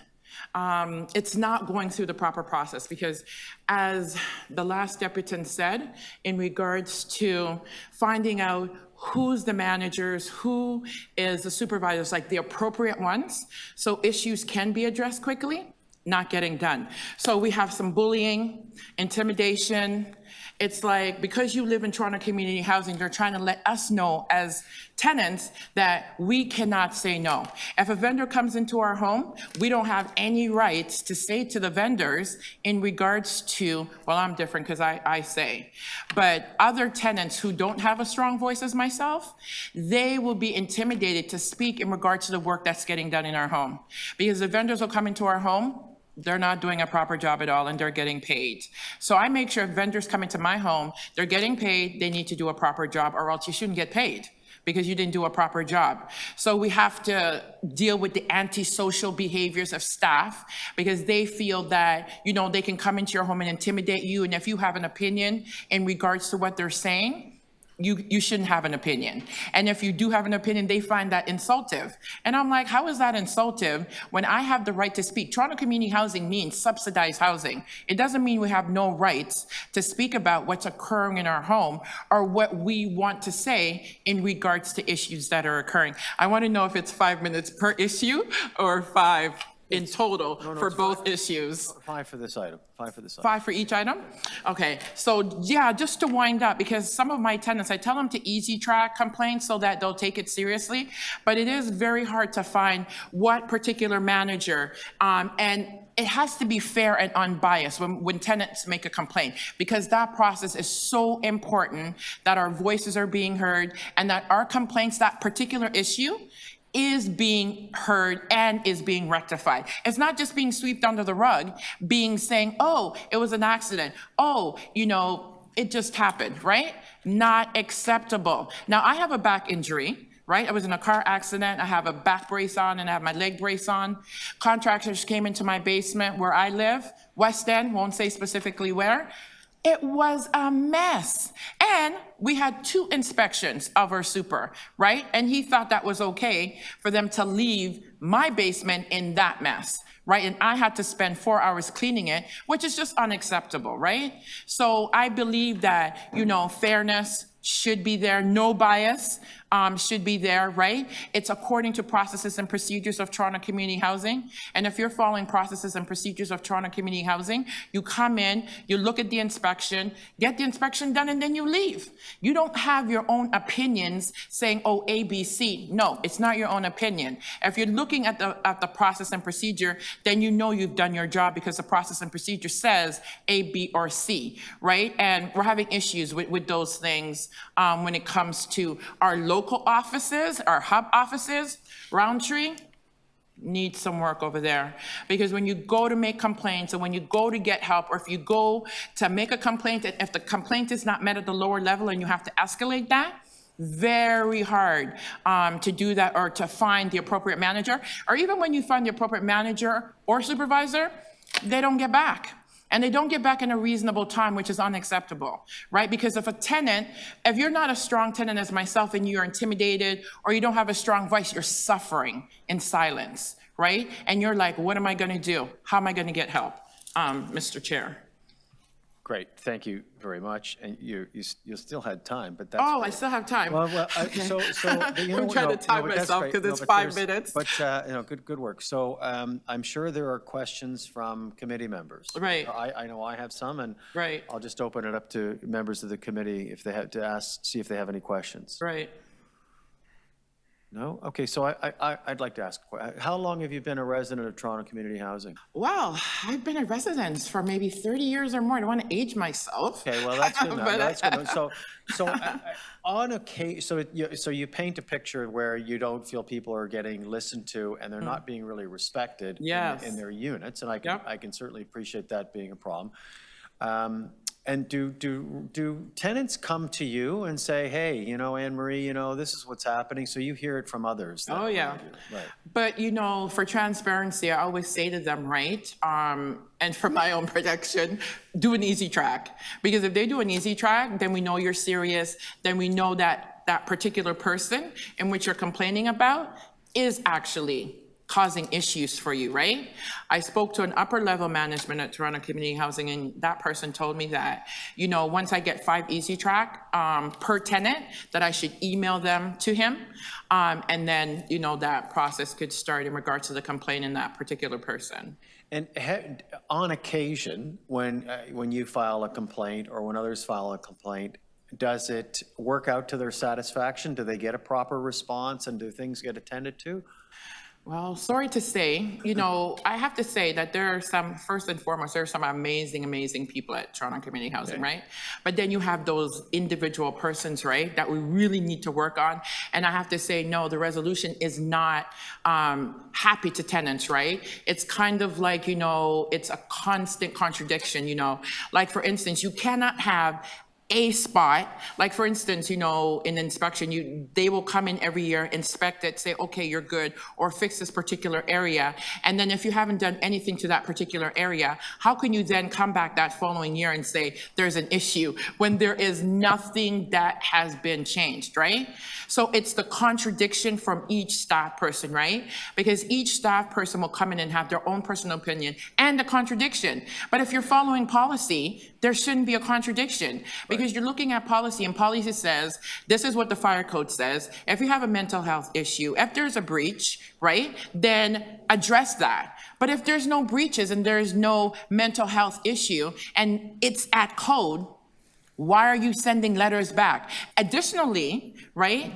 it's not going through the proper process, because as the last deputant said, in regards to finding out who's the managers, who is the supervisors, like the appropriate ones, so issues can be addressed quickly, not getting done. So we have some bullying, intimidation. It's like, because you live in Toronto community housing, they're trying to let us know as tenants that we cannot say no. If a vendor comes into our home, we don't have any rights to say to the vendors in regards to, well, I'm different because I say, but other tenants who don't have a strong voice as myself, they will be intimidated to speak in regards to the work that's getting done in our home. Because the vendors will come into our home, they're not doing a proper job at all, and they're getting paid. So I make sure if vendors come into my home, they're getting paid, they need to do a proper job, or else you shouldn't get paid because you didn't do a proper job. So we have to deal with the antisocial behaviors of staff, because they feel that, you know, they can come into your home and intimidate you, and if you have an opinion in regards to what they're saying, you shouldn't have an opinion. And if you do have an opinion, they find that insultive. And I'm like, how is that insultive when I have the right to speak? Toronto community housing means subsidized housing. It doesn't mean we have no rights to speak about what's occurring in our home or what we want to say in regards to issues that are occurring. I want to know if it's 5 minutes per issue or 5 in total for both issues. 5 for this item, 5 for this item. 5 for each item? Okay, so yeah, just to wind up, because some of my tenants, I tell them to easy track complaints so that they'll take it seriously, but it is very hard to find what particular manager, and it has to be fair and unbiased when tenants make a complaint, because that process is so important that our voices are being heard and that our complaints, that particular issue, is being heard and is being rectified. It's not just being swept under the rug, being saying, oh, it was an accident. Oh, you know, it just happened, right? Not acceptable. Now, I have a back injury, right? I was in a car accident. I have a back brace on and I have my leg brace on. Contractors came into my basement where I live, West End, won't say specifically where. It was a mess. And we had 2 inspections of our super, right? And he thought that was okay for them to leave my basement in that mess, right? And I had to spend 4 hours cleaning it, which is just unacceptable, right? So I believe that, you know, fairness should be there, no bias should be there, right? It's according to processes and procedures of Toronto Community Housing. And if you're following processes and procedures of Toronto Community Housing, you come in, you look at the inspection, get the inspection done, and then you leave. You don't have your own opinions saying, oh, A, B, C. No, it's not your own opinion. If you're looking at the process and procedure, then you know you've done your job, because the process and procedure says A, B, or C, right? And we're having issues with those things when it comes to our local offices, our hub offices. Roundtree needs some work over there, because when you go to make complaints, and when you go to get help, or if you go to make a complaint, and if the complaint is not met at the lower level and you have to escalate that, very hard to do that, or to find the appropriate manager. Or even when you find the appropriate manager or supervisor, they don't get back. And they don't get back in a reasonable time, which is unacceptable, right? Because if a tenant, if you're not a strong tenant as myself and you're intimidated or you don't have a strong voice, you're suffering in silence, right? And you're like, what am I going to do? How am I going to get help, Mr. Chair? Great, thank you very much. And you still had time, but that's. Oh, great. I still have time. Well, Okay. so you know, I'm trying to time but that's myself great. because it's but 5 there's- minutes. But, you know, good work. So I'm sure there are questions from committee members. Right. I know I have some, and Right. I'll just open it up to members of the committee if they have to see if they have any questions. Right. No? Okay, so I'd like to ask, how long have you been a resident of Toronto Community Housing? Well, I've been a resident for maybe 30 years or more. I don't want to age myself. Okay, well, that's good enough. But, That's good enough. So on occasion, so you paint a picture where you don't feel people are getting listened to and they're not being really respected Yes. in their units, and Yep. I can certainly appreciate that being a problem. And do tenants come to you and say, hey, you know, Anne Marie, you know, this is what's happening, so you hear it from others? that Oh, yeah. Right. But, you know, for transparency, I always say to them, right, and for my own protection, do an easy track. Because if they do an easy track, then we know you're serious. Then we know that that particular person in which you're complaining about is actually causing issues for you, right? I spoke to an upper level management at Toronto Community Housing, and that person told me that, you know, once I get 5 Easy Track per tenant, that I should email them to him. And then, you know, that process could start in regards to the complaint in that particular person. And on occasion, when you file a complaint or when others file a complaint, does it work out to their satisfaction? Do they get a proper response and do things get attended to? Well, sorry to say, you know, I have to say that there are some, first and foremost, there are some amazing, amazing people at Toronto Community Housing, right? But then you have those individual persons, right, that we really need to work on. And I have to say, no, the resolution is not happy to tenants, right? It's kind of like, you know, it's a constant contradiction, you know. Like, for instance, you cannot have a spot, like for instance, you know, in inspection, they will come in every year, inspect it, say, okay, you're good, or fix this particular area. And then if you haven't done anything to that particular area, how can you then come back that following year and say there's an issue when there is nothing that has been changed, right? So it's the contradiction from each staff person, right? Because each staff person will come in and have their own personal opinion and a contradiction. But if you're following policy, there shouldn't be a contradiction. Because you're looking at policy, and policy says, this is what the fire code says. If you have a mental health issue, if there's a breach, right, then address that. But if there's no breaches and there's no mental health issue and it's at code, why are you sending letters back? Additionally, right,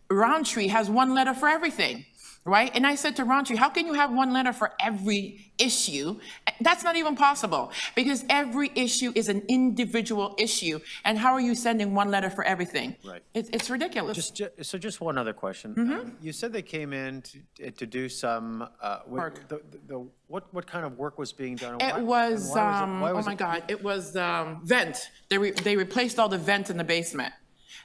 Roundtree has 1 letter for everything. Right? And I said to Roundtree, how can you have 1 letter for every issue? That's not even possible, because every issue is an individual issue. And how are you sending 1 letter for everything? Right. It's ridiculous. Just one other question. You said they came in to do some Work. What kind of work was being done? It was, oh my God, it was vent. They replaced all the vents in the basement.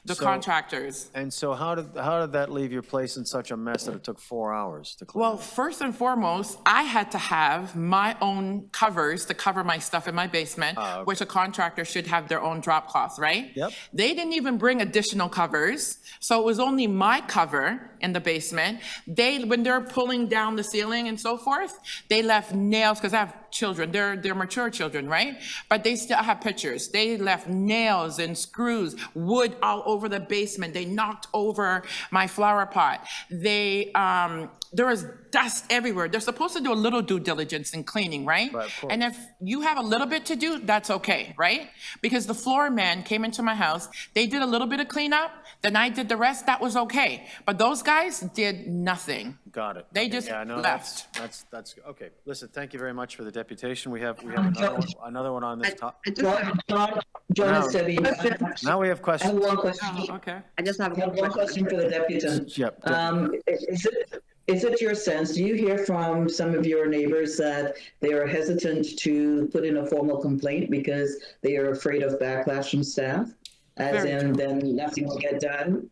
The contractors. And so how did that leave your place in such a mess that it took 4 hours to clean? Well, up? first and foremost, I had to have my own covers to cover my stuff in my basement, okay. which a contractor should have their own drop cloth, right? Yep. They didn't even bring additional covers, so it was only my cover in the basement. When they're pulling down the ceiling and so forth, they left nails, because I have children, they're mature children, right? But they still have pictures. They left nails and screws, wood all over the basement. They knocked over my flower pot. There was dust everywhere. They're supposed to do a little due diligence in cleaning, right? Right, of course. And if you have a little bit to do, that's okay, right? Because the floor man came into my house, they did a little bit of cleanup, then I did the rest, that was okay. But those guys did nothing. Got it. They Okay, just yeah, no, left. That's okay. Listen, thank you very much for the deputation. We have another one on this top. John has said he- Now we have I have questions. one question. Oh, okay. I just have I have one question for the deputant. Yep. Is it your sense, do you hear from some of your neighbors that they are hesitant to put in a formal complaint because they are afraid of backlash from staff? As Very in, then nothing will get done?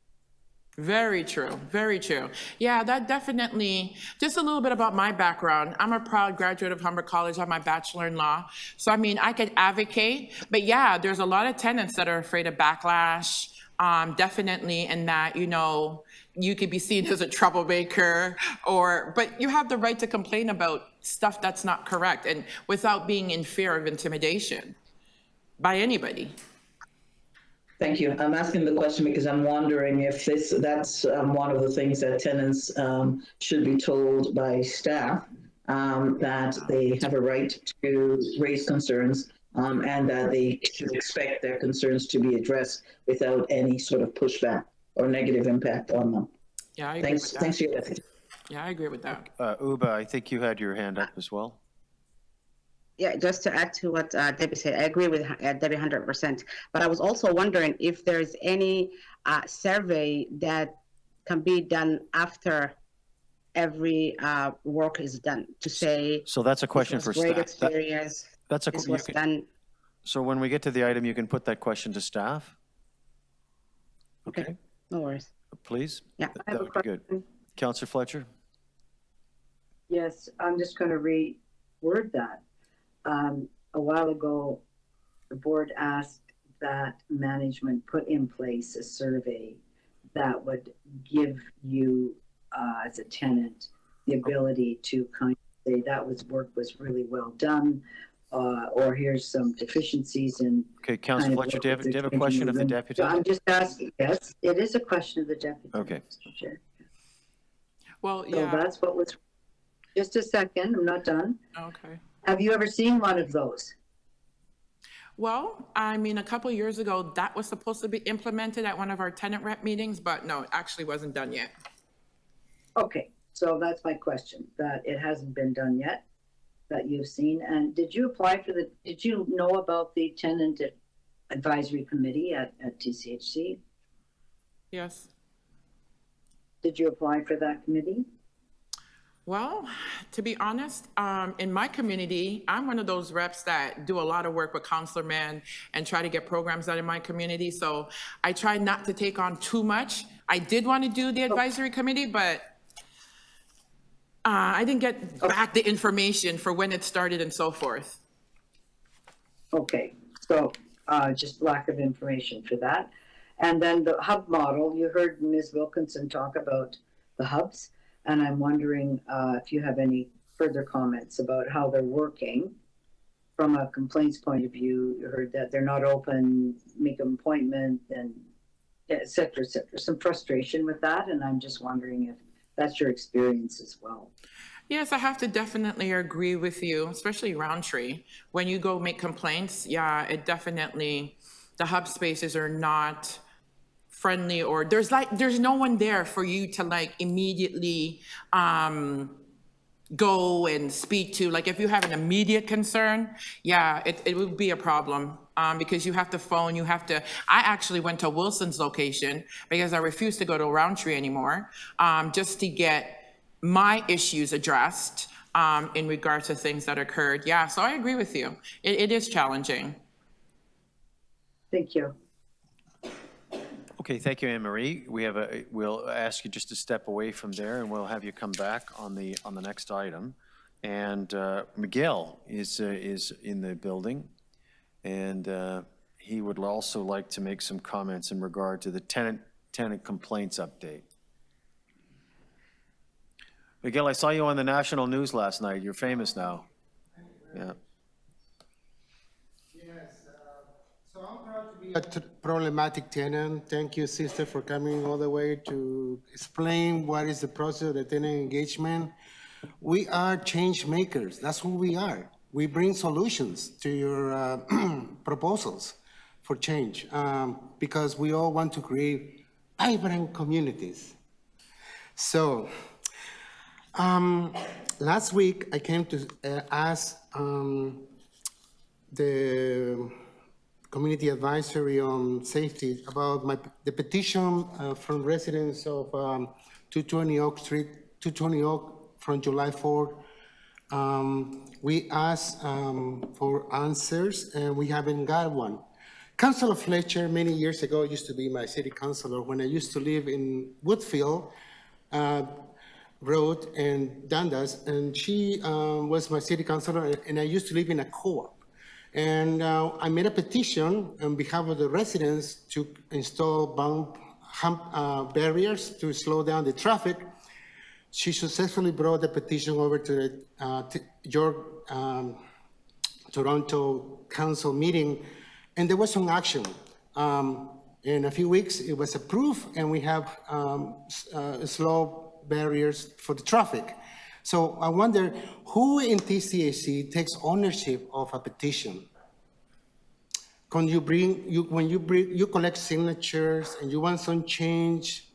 Very true, very true. Yeah, that definitely, just a little bit about my background. I'm a proud graduate of Humber College. I have my bachelor in law. So, I mean, I could advocate, but yeah, there's a lot of tenants that are afraid of backlash, definitely, and that, you know, you could be seen as a troublemaker, but you have the right to complain about stuff that's not correct and without being in fear of intimidation by anybody. Thank you. I'm asking the question because I'm wondering if that's one of the things that tenants should be told by staff, that they have a right to raise concerns, and that they should expect their concerns to be addressed without any sort of pushback or negative impact on them. Yeah, I agree with that. Thanks for your effort. Yeah, I agree with that. Uba, I think you had your hand up as well. Yeah, just to add to what Debbie said, I agree with Debbie 100%. But I was also wondering if there's any survey that can be done after every work is done to say. So that's a question for great staff. experience. That's a this was done. So when we get to the item, you can put that question to staff. Okay, no worries. Please. Yeah. That would be good. Councillor Fletcher. Yes, I'm just going to reword that. A while ago, the board asked that management put in place a survey that would give you, as a tenant, the ability to kind of say that work was really well done, or here's some deficiencies in. Okay, Councillor Fletcher, do you have a question of the deputy? I'm just asking, yes, it is a question of the deputy. Okay. Mr. Chair. Well, So yeah, that's what was, just a second, I'm not done. okay. Have you ever seen one of those? Well, I mean, a couple years ago, that was supposed to be implemented at one of our tenant rep meetings, but no, it actually wasn't done yet. Okay, so that's my question, that it hasn't been done yet, that you've seen. And did you apply for did you know about the tenant advisory committee at TCHC? Yes. Did you apply for that committee? Well, to be honest, in my community, I'm one of those reps that do a lot of work with councilmen and try to get programs out in my community. So I try not to take on too much. I did want to do the advisory committee, but I didn't get back the information for when it started and so forth. Okay, so just lack of information for that. And then the hub model, you heard Ms. Wilkinson talk about the hubs. And I'm wondering if you have any further comments about how they're working from a complaints point of view. You heard that they're not open, make an appointment, and et cetera, et cetera. Some frustration with that. And I'm just wondering if that's your experience as well. Yes, I have to definitely agree with you, especially Roundtree. When you go make complaints, yeah, it definitely, the hub spaces are not friendly, or there's no one there for you to like immediately go and speak to. Like if you have an immediate concern, yeah, it would be a problem because you have to phone, I actually went to Wilson's location because I refused to go to Roundtree anymore just to get my issues addressed in regards to things that occurred. Yeah, so I agree with you. It is challenging. Thank you. Okay, thank you, Anne Marie. We'll ask you just to step away from there, and we'll have you come back on the next item. And Miguel is in the building, and he would also like to make some comments in regard to the tenant complaints update. Miguel, I saw you on the national news last night. You're famous now. Yeah. So I'm proud to be a problematic tenant. Thank you, sister, for coming all the way to explain what is the process of the tenant engagement. We are change makers. That's who we are. We bring solutions to your proposals for change because we all want to create vibrant communities. So last week I came to ask the Community Advisory on Safety about the petition from residents of 220 Oak Street, 220 Oak from July 4th. We asked for answers and we haven't got one. Councilor Fletcher, many years ago, used to be my city councilor when I used to live in Woodfield Road and Dundas, and she was my city councilor, and I used to live in a co-op. And I made a petition on behalf of the residents to install barriers to slow down the traffic. She successfully brought the petition over to the Toronto Council meeting, and there was some action. In a few weeks, it was approved, and we have slow barriers for the traffic. So I wonder who in TCHC takes ownership of a petition? When you collect signatures and you want some change,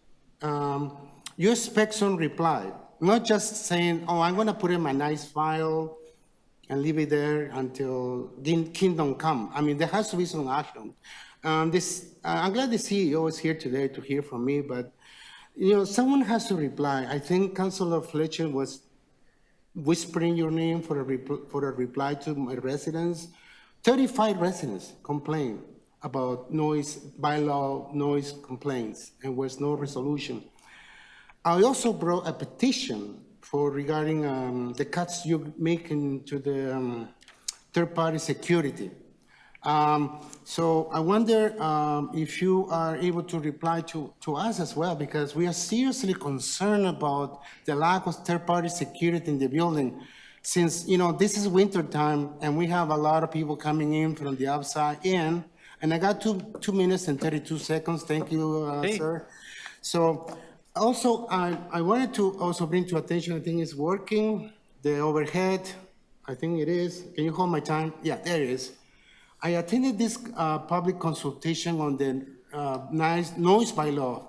you expect some reply, not just saying, oh, I'm gonna put in my nice file and leave it there until kingdom come. I mean, there has to be some action. I'm glad the CEO is here today to hear from me, but someone has to reply. I think Councilor Fletcher was whispering your name for a reply to my residents. 35 residents complained about bylaw noise complaints, and was no resolution. I also brought a petition regarding the cuts you're making to the third-party security. So I wonder if you are able to reply to us as well, because we are seriously concerned about the lack of third-party security in the building. Since, this is winter time and we have a lot of people coming in from the outside in, and I got 2 minutes and 32 seconds. Thank you, sir. So also, I wanted to also bring to attention, I think it's working, the overhead, I think it is. Can you hold my time? Yeah, there it is. I attended this public consultation on the noise bylaw.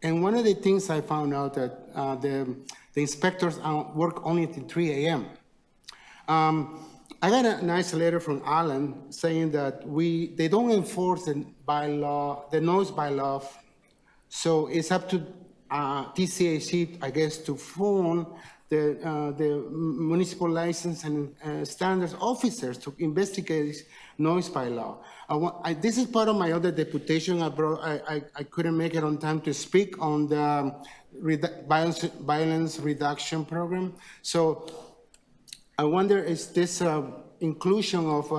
And one of the things I found out that the inspectors work only until 3 a.m. I got a nice letter from Alan saying that they don't enforce the bylaw, the noise bylaw. So it's up to TCHC, I guess, to phone the municipal license and standards officers to investigate noise bylaw. This is part of my other deputation. I couldn't make it on time to speak on the violence reduction program. So I wonder, is this inclusion of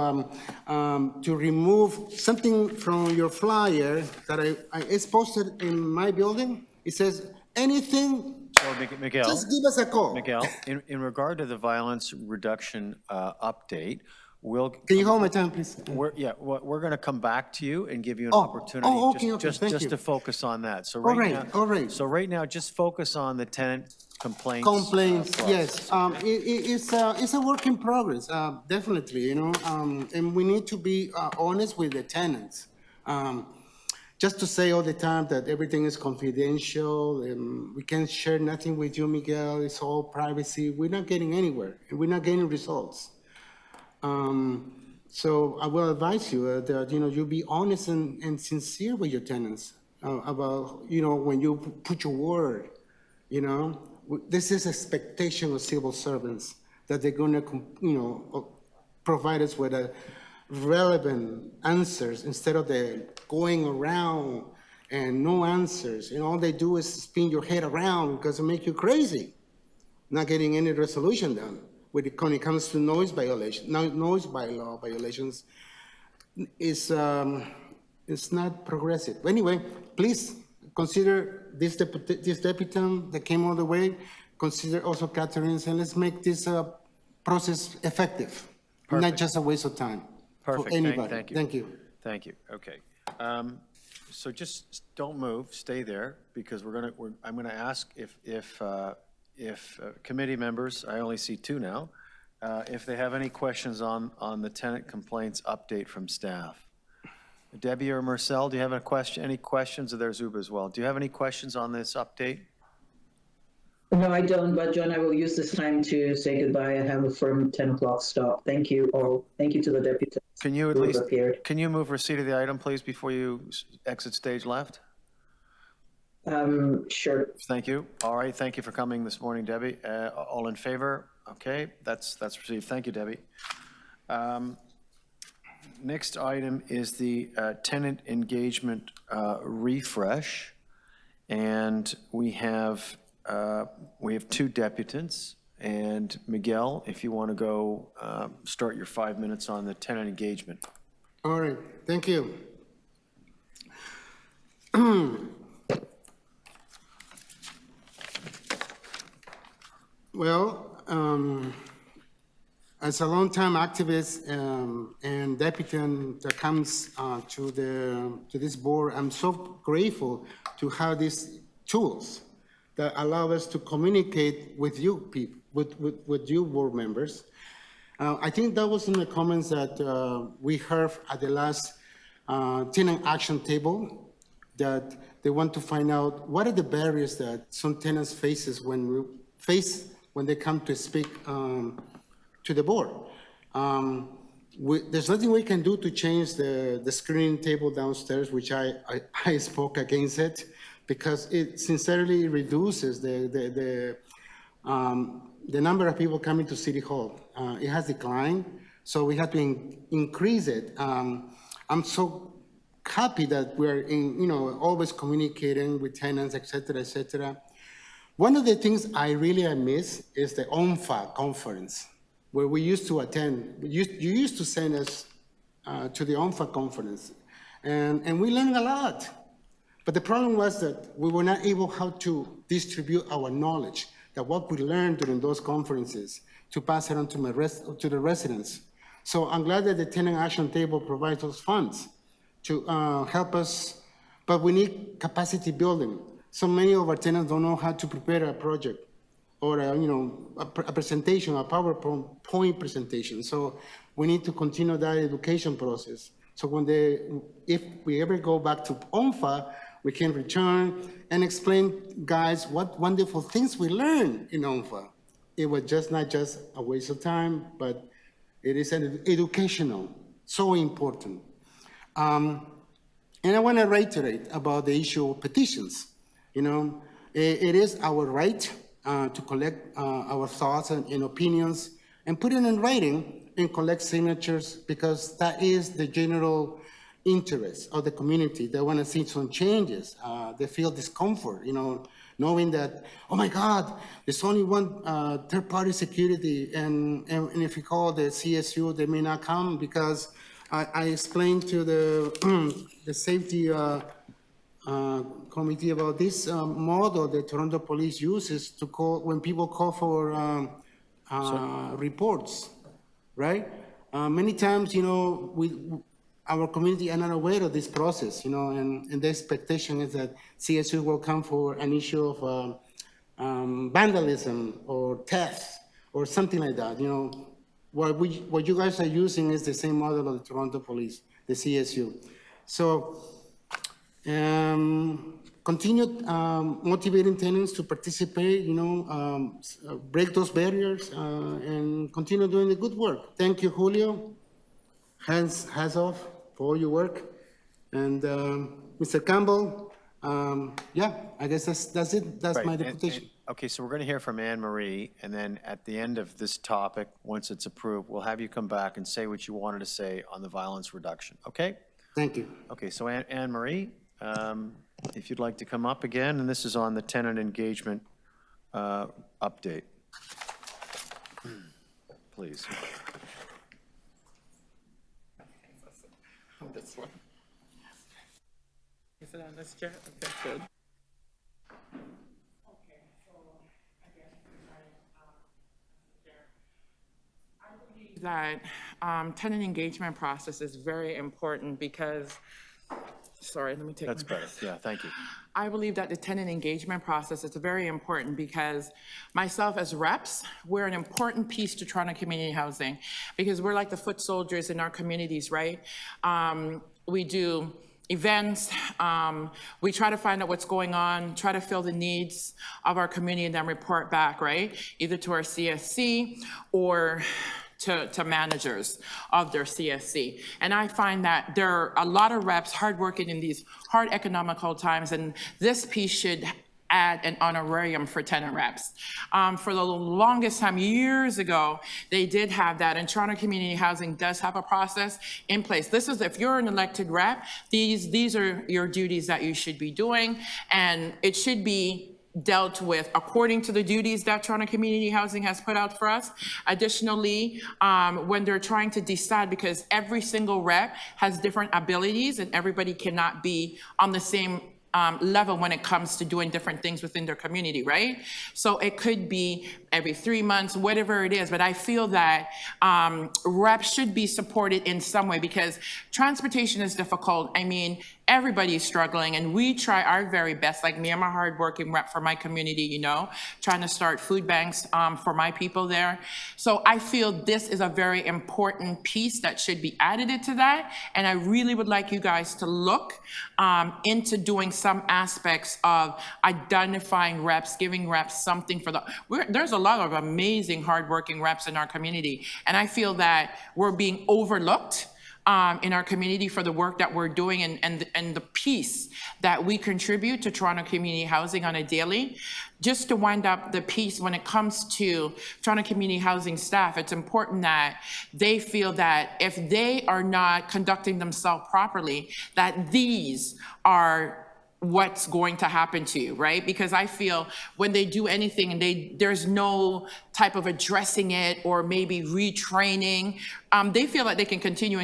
to remove something from your flyer that it's posted in my building? It says anything. So, Miguel. Just give us a call. Miguel, in regard to the violence reduction update, Can you hold my time, please? We're going to come back to you and give you an opportunity just to focus on that. So All right. So right now, just focus on the tenant complaints. Yes. It's a work in progress, definitely, and we need to be honest with the tenants. Just to say all the time that everything is confidential and we can't share nothing with you, Miguel, it's all privacy. We're not getting anywhere and we're not getting results. So I will advise you that, you be honest and sincere with your tenants about, when you put your word, this is expectation of civil servants that they're going to, provide us with relevant answers instead of the going around and no answers. And all they do is spin your head around because it makes you crazy, not getting any resolution done. When it comes to noise bylaw violations, it's not progressive. Anyway, please consider this deputant that came all the way. Consider also Catherine's, and let's make this process effective, not just a waste of time. Perfect. For anybody. Thank you. Thank you. Thank you. Okay. So just don't move. Stay there because I'm gonna ask if committee members, I only see 2 now, if they have any questions on the tenant complaints update from staff. Debbie or Marcel, do you have any questions? Or there's Uba as well. Do you have any questions on this update? No, I don't, but John, I will use this time to say goodbye. I have a firm 10 o'clock stop. Thank you all. Thank you to the deputies. Can you at least, can you move receipt of the item, please, before you exit stage left? Sure. Thank you. All right, thank you for coming this morning, Debbie. All in favor? Okay, that's received. Thank you, Debbie. Next item is the tenant engagement refresh, and we have 2 deputants. And Miguel, if you want to go start your 5 minutes on the tenant engagement. All right, thank you. Well, as a longtime activist and deputant that comes to this board, I'm so grateful to have these tools that allow us to communicate with you people, with you board members. I think that was in the comments that we heard at the last tenant action table, that they want to find out what are the barriers that some tenants face when they come to speak to the board. There's nothing we can do to change the screening table downstairs, which I spoke against it, because it sincerely reduces the number of people coming to City Hall. It has declined, so we have to increase it. I'm so happy that we're always communicating with tenants, et cetera. One of the things I really miss is the ONFA conference, where we used to attend. You used to send us to the ONFA conference, and we learned a lot. But the problem was that we were not able how to distribute our knowledge, that what we learned during those conferences, to pass it on to the residents. So I'm glad that the Tenant Action Table provides those funds to help us, but we need capacity building. So many of our tenants don't know how to prepare a project or a presentation, a PowerPoint presentation. So we need to continue that education process. So if we ever go back to ONFA, we can return and explain, guys, what wonderful things we learned in ONFA. It was not just a waste of time, but it is an educational, so important. And I want to reiterate about the issue of petitions. It is our right to collect our thoughts and opinions and put it in writing and collect signatures, because that is the general interest of the community. They want to see some changes. They feel discomfort, knowing that, oh my God, there's only one third-party security, and if you call the CSU, they may not come, because I explained to the safety committee about this model that Toronto Police uses to call when people call for reports, right? Many times, our community are not aware of this process, and the expectation is that CSU will come for an issue of vandalism or theft or something like that. What you guys are using is the same model of the Toronto Police, the CSU. So continue motivating tenants to participate, break those barriers, and continue doing the good work. Thank you, Julio. Hands off for all your work. And Mr. Campbell, I guess that's it. That's my deputation. Okay, so we're going to hear from Anne Marie, and then at the end of this topic, once it's approved, we'll have you come back and say what you wanted to say on the violence reduction, okay? Thank you. Okay, so Anne Marie, if you'd like to come up again, and this is on the tenant engagement update. Please. This one. Is it on this chair? Okay, good. Okay, so I guess I believe that tenant engagement process is very important because, sorry, let me take That's better. Yeah, thank you. I believe that the tenant engagement process is very important because myself as reps, we're an important piece to Toronto Community Housing because we're like the foot soldiers in our communities, right? We do events, we try to find out what's going on, try to fill the needs of our community and then report back, right? Either to our CSC or to managers of their CSC. And I find that there are a lot of reps hardworking in these hard economical times, and this piece should add an honorarium for tenant reps. For the longest time, years ago, they did have that, and Toronto Community Housing does have a process in place. This is, if you're an elected rep, these are your duties that you should be doing, and it should be dealt with according to the duties that Toronto Community Housing has put out for us. Additionally, when they're trying to decide, because every single rep has different abilities and everybody cannot be on the same level when it comes to doing different things within their community, right? So it could be every 3 months, whatever it is, but I feel that reps should be supported in some way because transportation is difficult. I mean, everybody is struggling and we try our very best, like me, I'm a hardworking rep for my community, trying to start food banks for my people there. So I feel this is a very important piece that should be added to that. And I really would like you guys to look into doing some aspects of identifying reps, giving reps something for there's a lot of amazing hardworking reps in our community. And I feel that we're being overlooked in our community for the work that we're doing and the piece that we contribute to Toronto Community Housing on a daily. Just to wind up the piece, when it comes to Toronto Community Housing staff, it's important that they feel that if they are not conducting themselves properly, that these are what's going to happen to you, right? Because I feel when they do anything and there's no type of addressing it or maybe retraining, they feel like they can continue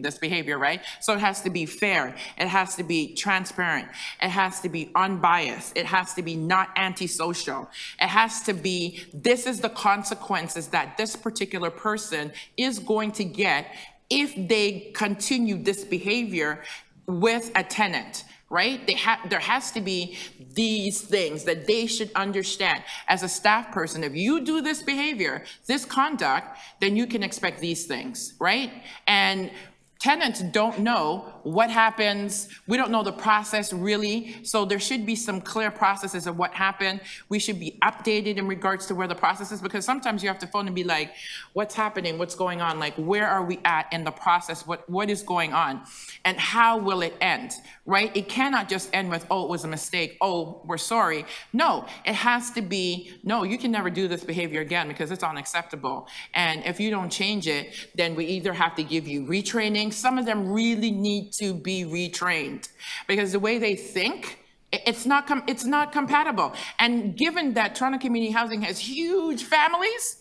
this behavior, right? So it has to be fair. It has to be transparent. It has to be unbiased. It has to be not antisocial. It has to be, this is the consequences that this particular person is going to get if they continue this behavior with a tenant, right? There has to be these things that they should understand. As a staff person, if you do this behavior, this conduct, then you can expect these things, right? And tenants don't know what happens. We don't know the process really. So there should be some clear processes of what happened. We should be updated in regards to where the process is, because sometimes you have to phone and be like, what's happening? What's going on? Like, where are we at in the process? What is going on? And how will it end, right? It cannot just end with, oh, it was a mistake. Oh, we're sorry. No, it has to be, no, you can never do this behavior again because it's unacceptable. And if you don't change it, then we either have to give you retraining. Some of them really need to be retrained because the way they think, it's not compatible. And given that Toronto Community Housing has huge families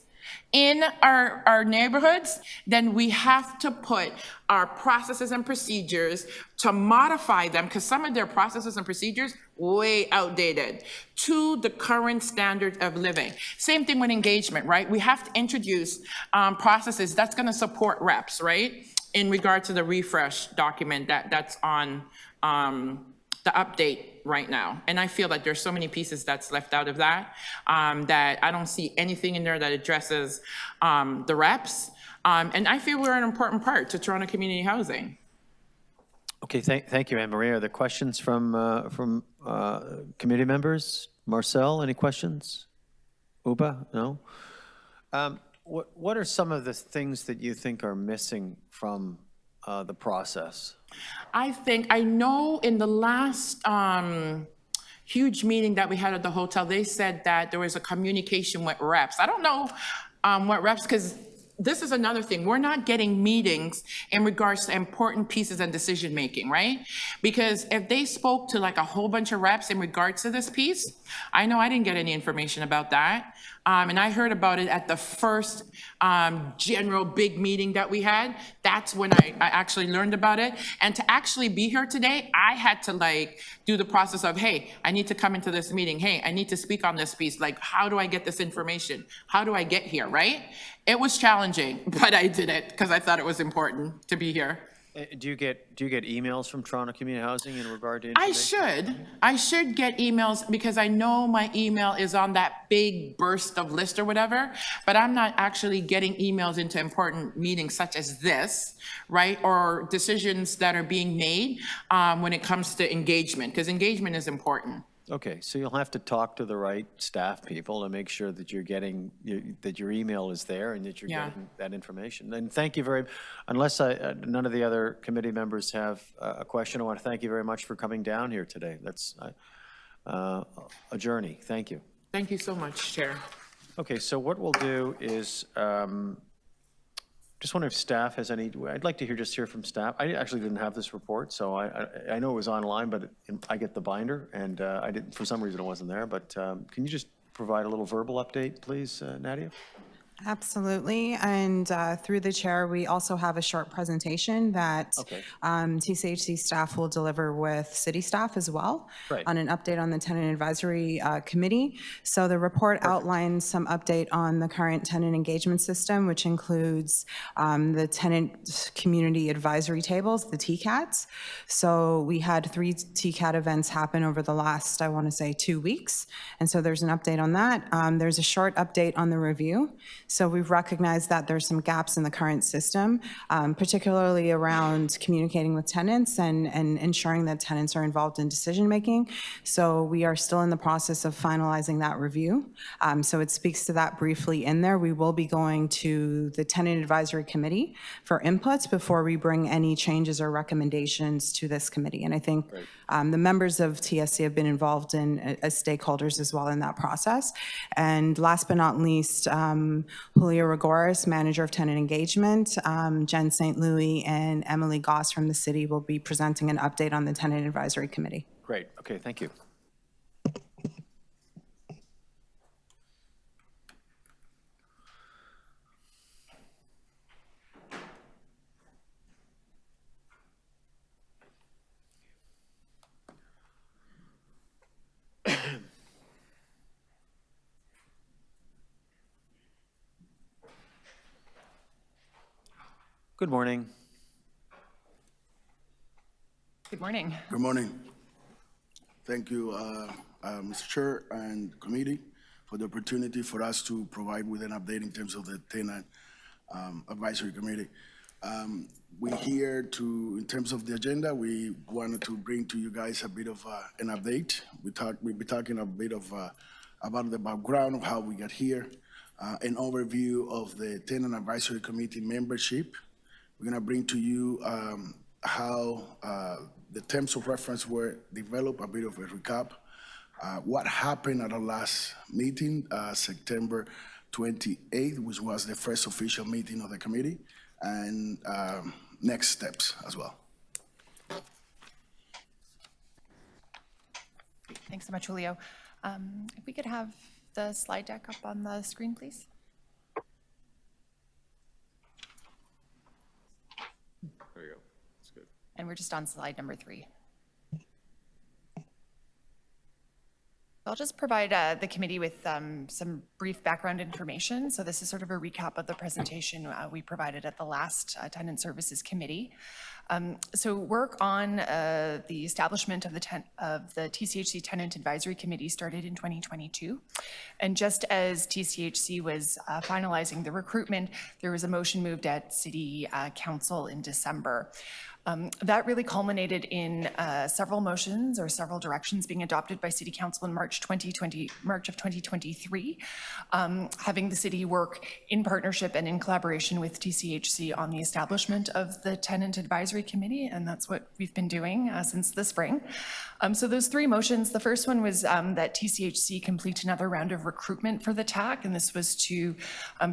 in our neighborhoods, then we have to put our processes and procedures to modify them, because some of their processes and procedures way outdated to the current standard of living. Same thing with engagement, right? We have to introduce processes that's going to support reps, right? In regard to the refresh document that's on the update right now. And I feel like there's so many pieces that's left out of that, that I don't see anything in there that addresses the reps. And I feel we're an important part to Toronto Community Housing. Okay, thank you, Anne Marie. Are there questions from committee members? Marcel, any questions? Uba, no? What are some of the things that you think are missing from the process? I know in the last huge meeting that we had at the hotel, they said that there was a communication with reps. I don't know what reps, because this is another thing. We're not getting meetings in regards to important pieces and decision making, right? Because if they spoke to like a whole bunch of reps in regards to this piece, I know I didn't get any information about that. And I heard about it at the first general big meeting that we had. That's when I actually learned about it. And to actually be here today, I had to like do the process of, hey, I need to come into this meeting. Hey, I need to speak on this piece. Like, how do I get this information? How do I get here, right? It was challenging, but I did it because I thought it was important to be here. Do you get emails from Toronto Community Housing in regard to information? I should get emails because I know my email is on that big burst of list or whatever, but I'm not actually getting emails into important meetings such as this, right? Or decisions that are being made when it comes to engagement, because engagement is important. Okay, so you'll have to talk to the right staff people to make sure that you're getting, that your email is there and that you're getting that information. And thank you unless none of the other committee members have a question, I want to thank you very much for coming down here today. That's a journey. Thank you. Thank you so much, Chair. Okay, so what we'll do is, just wonder if staff has any, I'd like to hear from staff. I actually didn't have this report, so I know it was online, but I get the binder, and I didn't, for some reason it wasn't there, but can you just provide a little verbal update, please, Nadia? Absolutely. And through the chair, we also have a short presentation that TCHC staff will deliver with city staff as well on an update on the Tenant Advisory Committee. So the report outlines some update on the current tenant engagement system, which includes the tenant community advisory tables, the TCATs. So we had 3 TCAT events happen over the last, I want to say, 2 weeks. And so there's an update on that. There's a short update on the review. So we've recognized that there's some gaps in the current system, particularly around communicating with tenants and ensuring that tenants are involved in decision-making. So we are still in the process of finalizing that review. So it speaks to that briefly in there. We will be going to the Tenant Advisory Committee for inputs before we bring any changes or recommendations to this committee. And I think the members of TSC have been involved as stakeholders as well in that process. And last but not least, Julio Rigoris, Manager of Tenant Engagement, Jen St. Louis, and Emily Goss from the city will be presenting an update on the Tenant Advisory Committee. Great, okay, thank you. Good morning. Good morning. Good morning. Thank you, Mr. Chair and committee, for the opportunity for us to provide with an update in terms of the Tenant Advisory Committee. We're here to, in terms of the agenda, we wanted to bring to you guys a bit of an update. We'll be talking a bit of about the background of how we got here, an overview of the Tenant Advisory Committee membership. We're gonna bring to you how the terms of reference were developed, a bit of a recap, what happened at our last meeting, September 28th, which was the first official meeting of the committee, and next steps as well. Thanks so much, Julio. If we could have the slide deck up on the screen, please. There you go. That's good. And we're just on slide number 3. I'll just provide the committee with some brief background information. So this is sort of a recap of the presentation we provided at the last Tenant Services Committee. So work on the establishment of the TCHC Tenant Advisory Committee started in 2022. And just as TCHC was finalizing the recruitment, there was a motion moved at City Council in December. That really culminated in several motions or several directions being adopted by City Council in March of 2023, having the city work in partnership and in collaboration with TCHC on the establishment of the Tenant Advisory Committee, and that's what we've been doing since the spring. So those 3 motions, the first one was that TCHC complete another round of recruitment for the TAC, and this was to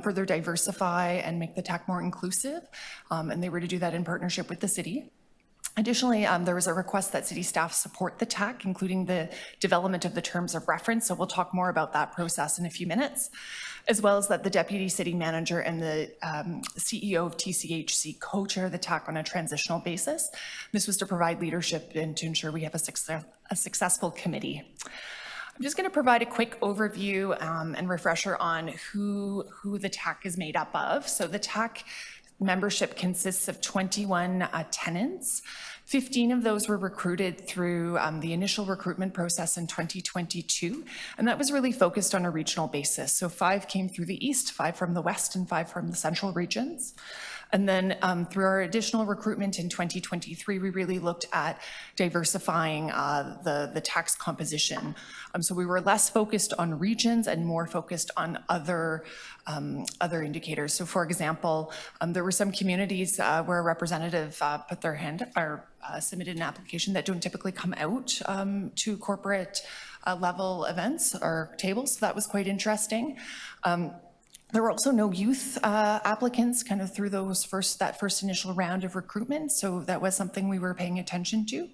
further diversify and make the TAC more inclusive, and they were to do that in partnership with the city. Additionally, there was a request that city staff support the TAC, including the development of the terms of reference. So we'll talk more about that process in a few minutes, as well as that the deputy city manager and the CEO of TCHC co-chair the TAC on a transitional basis. This was to provide leadership and to ensure we have a successful committee. I'm just going to provide a quick overview and refresher on who the TAC is made up of. So the TAC membership consists of 21 tenants. 15 of those were recruited through the initial recruitment process in 2022, and that was really focused on a regional basis. So 5 came through the east, 5 from the west, and 5 from the central regions. And then through our additional recruitment in 2023, we really looked at diversifying the tax composition. So we were less focused on regions and more focused on other indicators. So for example, there were some communities where a representative put their hand or submitted an application that don't typically come out to corporate level events or tables. So that was quite interesting. There were also no youth applicants kind of through that first initial round of recruitment. So that was something we were paying attention to.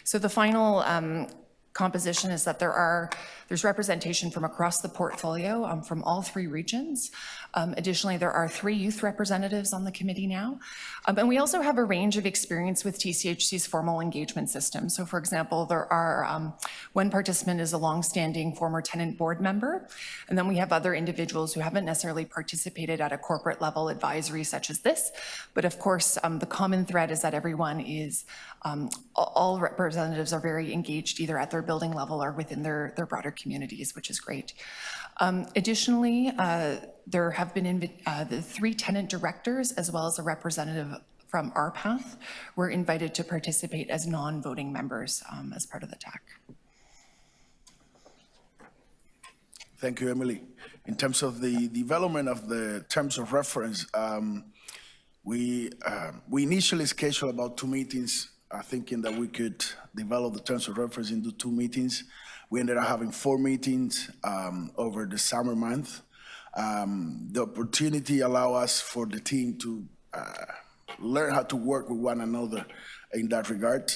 So the final composition is that there's representation from across the portfolio from all 3 regions. Additionally, there are 3 youth representatives on the committee now. And we also have a range of experience with TCHC's formal engagement system. So for example, there are one participant is a longstanding former tenant board member. And then we have other individuals who haven't necessarily participated at a corporate level advisory such as this. But of course, the common thread is that everyone is, all representatives are very engaged either at their building level or within their broader communities, which is great. Additionally, there have been the 3 tenant directors as well as a representative from RPATH were invited to participate as non-voting members as part of the TAC. Thank you, Emily. In terms of the development of the terms of reference, we initially scheduled about 2 meetings, thinking that we could develop the terms of reference into 2 meetings. We ended up having 4 meetings over the summer month. The opportunity allowed us for the team to learn how to work with one another in that regard.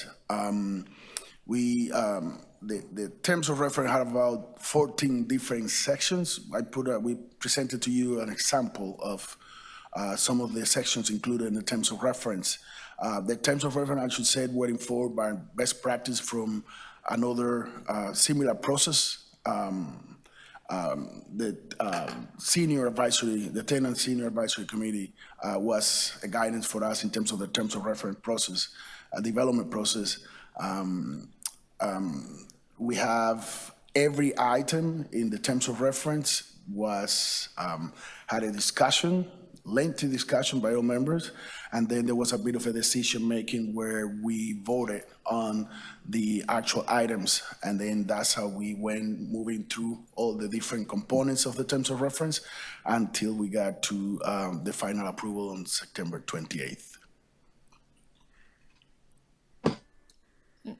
The terms of reference have about 14 different sections. We presented to you an example of some of the sections included in the terms of reference. The terms of reference, I should say, were informed by best practice from another similar process. The Tenant Senior Advisory Committee was a guidance for us in terms of the terms of reference process, development process. We have every item in the terms of reference had a discussion, lengthy discussion by all members, and then there was a bit of a decision-making where we voted on the actual items, and then that's how we went moving through all the different components of the terms of reference until we got to the final approval on September 28th.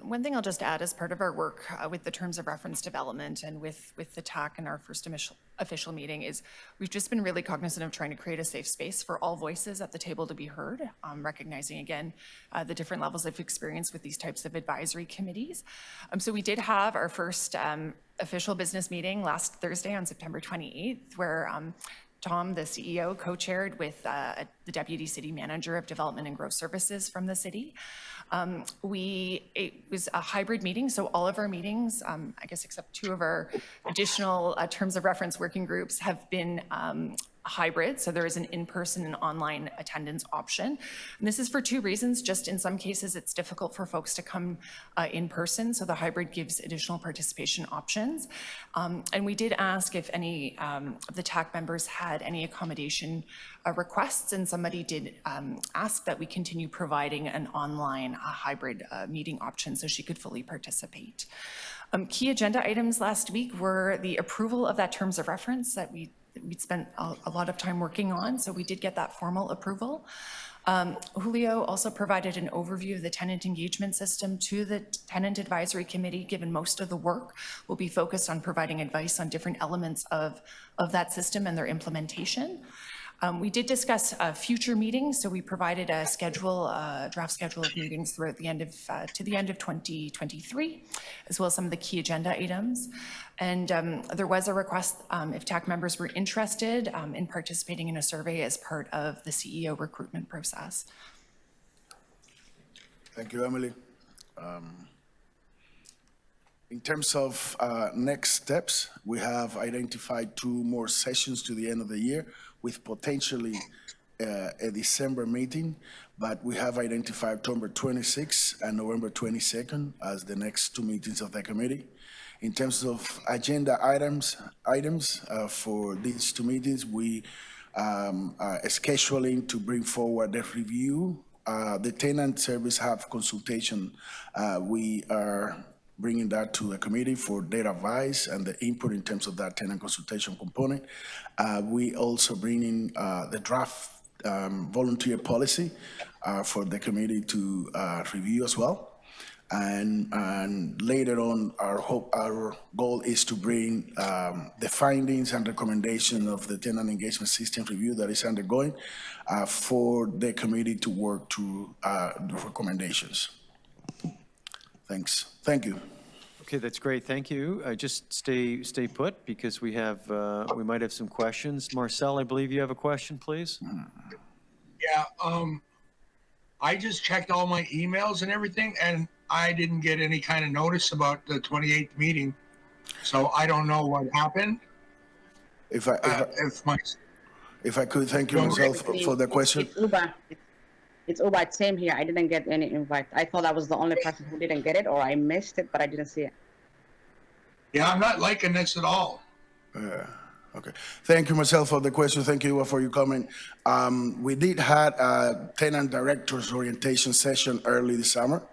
One thing I'll just add as part of our work with the terms of reference development and with the TAC in our first official meeting is we've just been really cognizant of trying to create a safe space for all voices at the table to be heard, recognizing again the different levels of experience with these types of advisory committees. So we did have our first official business meeting last Thursday on September 28th, where Tom, the CEO, co-chaired with the Deputy City Manager of Development and Growth Services from the city. It was a hybrid meeting, so all of our meetings, I guess except two of our additional terms of reference working groups have been hybrid, so there is an in-person and online attendance option. And this is for two reasons. Just in some cases, it's difficult for folks to come in person, so the hybrid gives additional participation options. And we did ask if any of the TAC members had any accommodation requests, and somebody did ask that we continue providing an online hybrid meeting option so she could fully participate. Key agenda items last week were the approval of that terms of reference that we'd spent a lot of time working on, so we did get that formal approval. Julio also provided an overview of the tenant engagement system to the Tenant Advisory Committee, given most of the work will be focused on providing advice on different elements of that system and their implementation. We did discuss future meetings, so we provided a draft schedule of meetings throughout the end of, to the end of 2023, as well as some of the key agenda items. And there was a request if TAC members were interested in participating in a survey as part of the CEO recruitment process. Thank you, Emily. In terms of next steps, we have identified 2 more sessions to the end of the year with potentially a December meeting, but we have identified October 26th and November 22nd as the next 2 meetings of the committee. In terms of agenda items for these 2 meetings, we are scheduling to bring forward the review. The tenant service hub consultation, we are bringing that to the committee for their advice and the input in terms of that tenant consultation component. We also bringing the draft volunteer policy for the committee to review as well. And later on, our goal is to bring the findings and recommendation of the tenant engagement system review that is undergoing for the committee to work through the recommendations. Thanks. Thank you. Okay, that's great. Thank you. Just stay put because we might have some questions. Marcel, I believe you have a question, please. Yeah. I just checked all my emails and everything, and I didn't get any kind of notice about the 28th meeting, so I don't know what happened. If I could, thank you myself for the question. It's Uba, same here. I didn't get any invite. I thought I was the only person who didn't get it, or I missed it, but I didn't see it. Yeah, I'm not liking this at all. Okay. Thank you, Marcel, for the question. Thank you for your comment. We did have a tenant directors orientation session early this summer,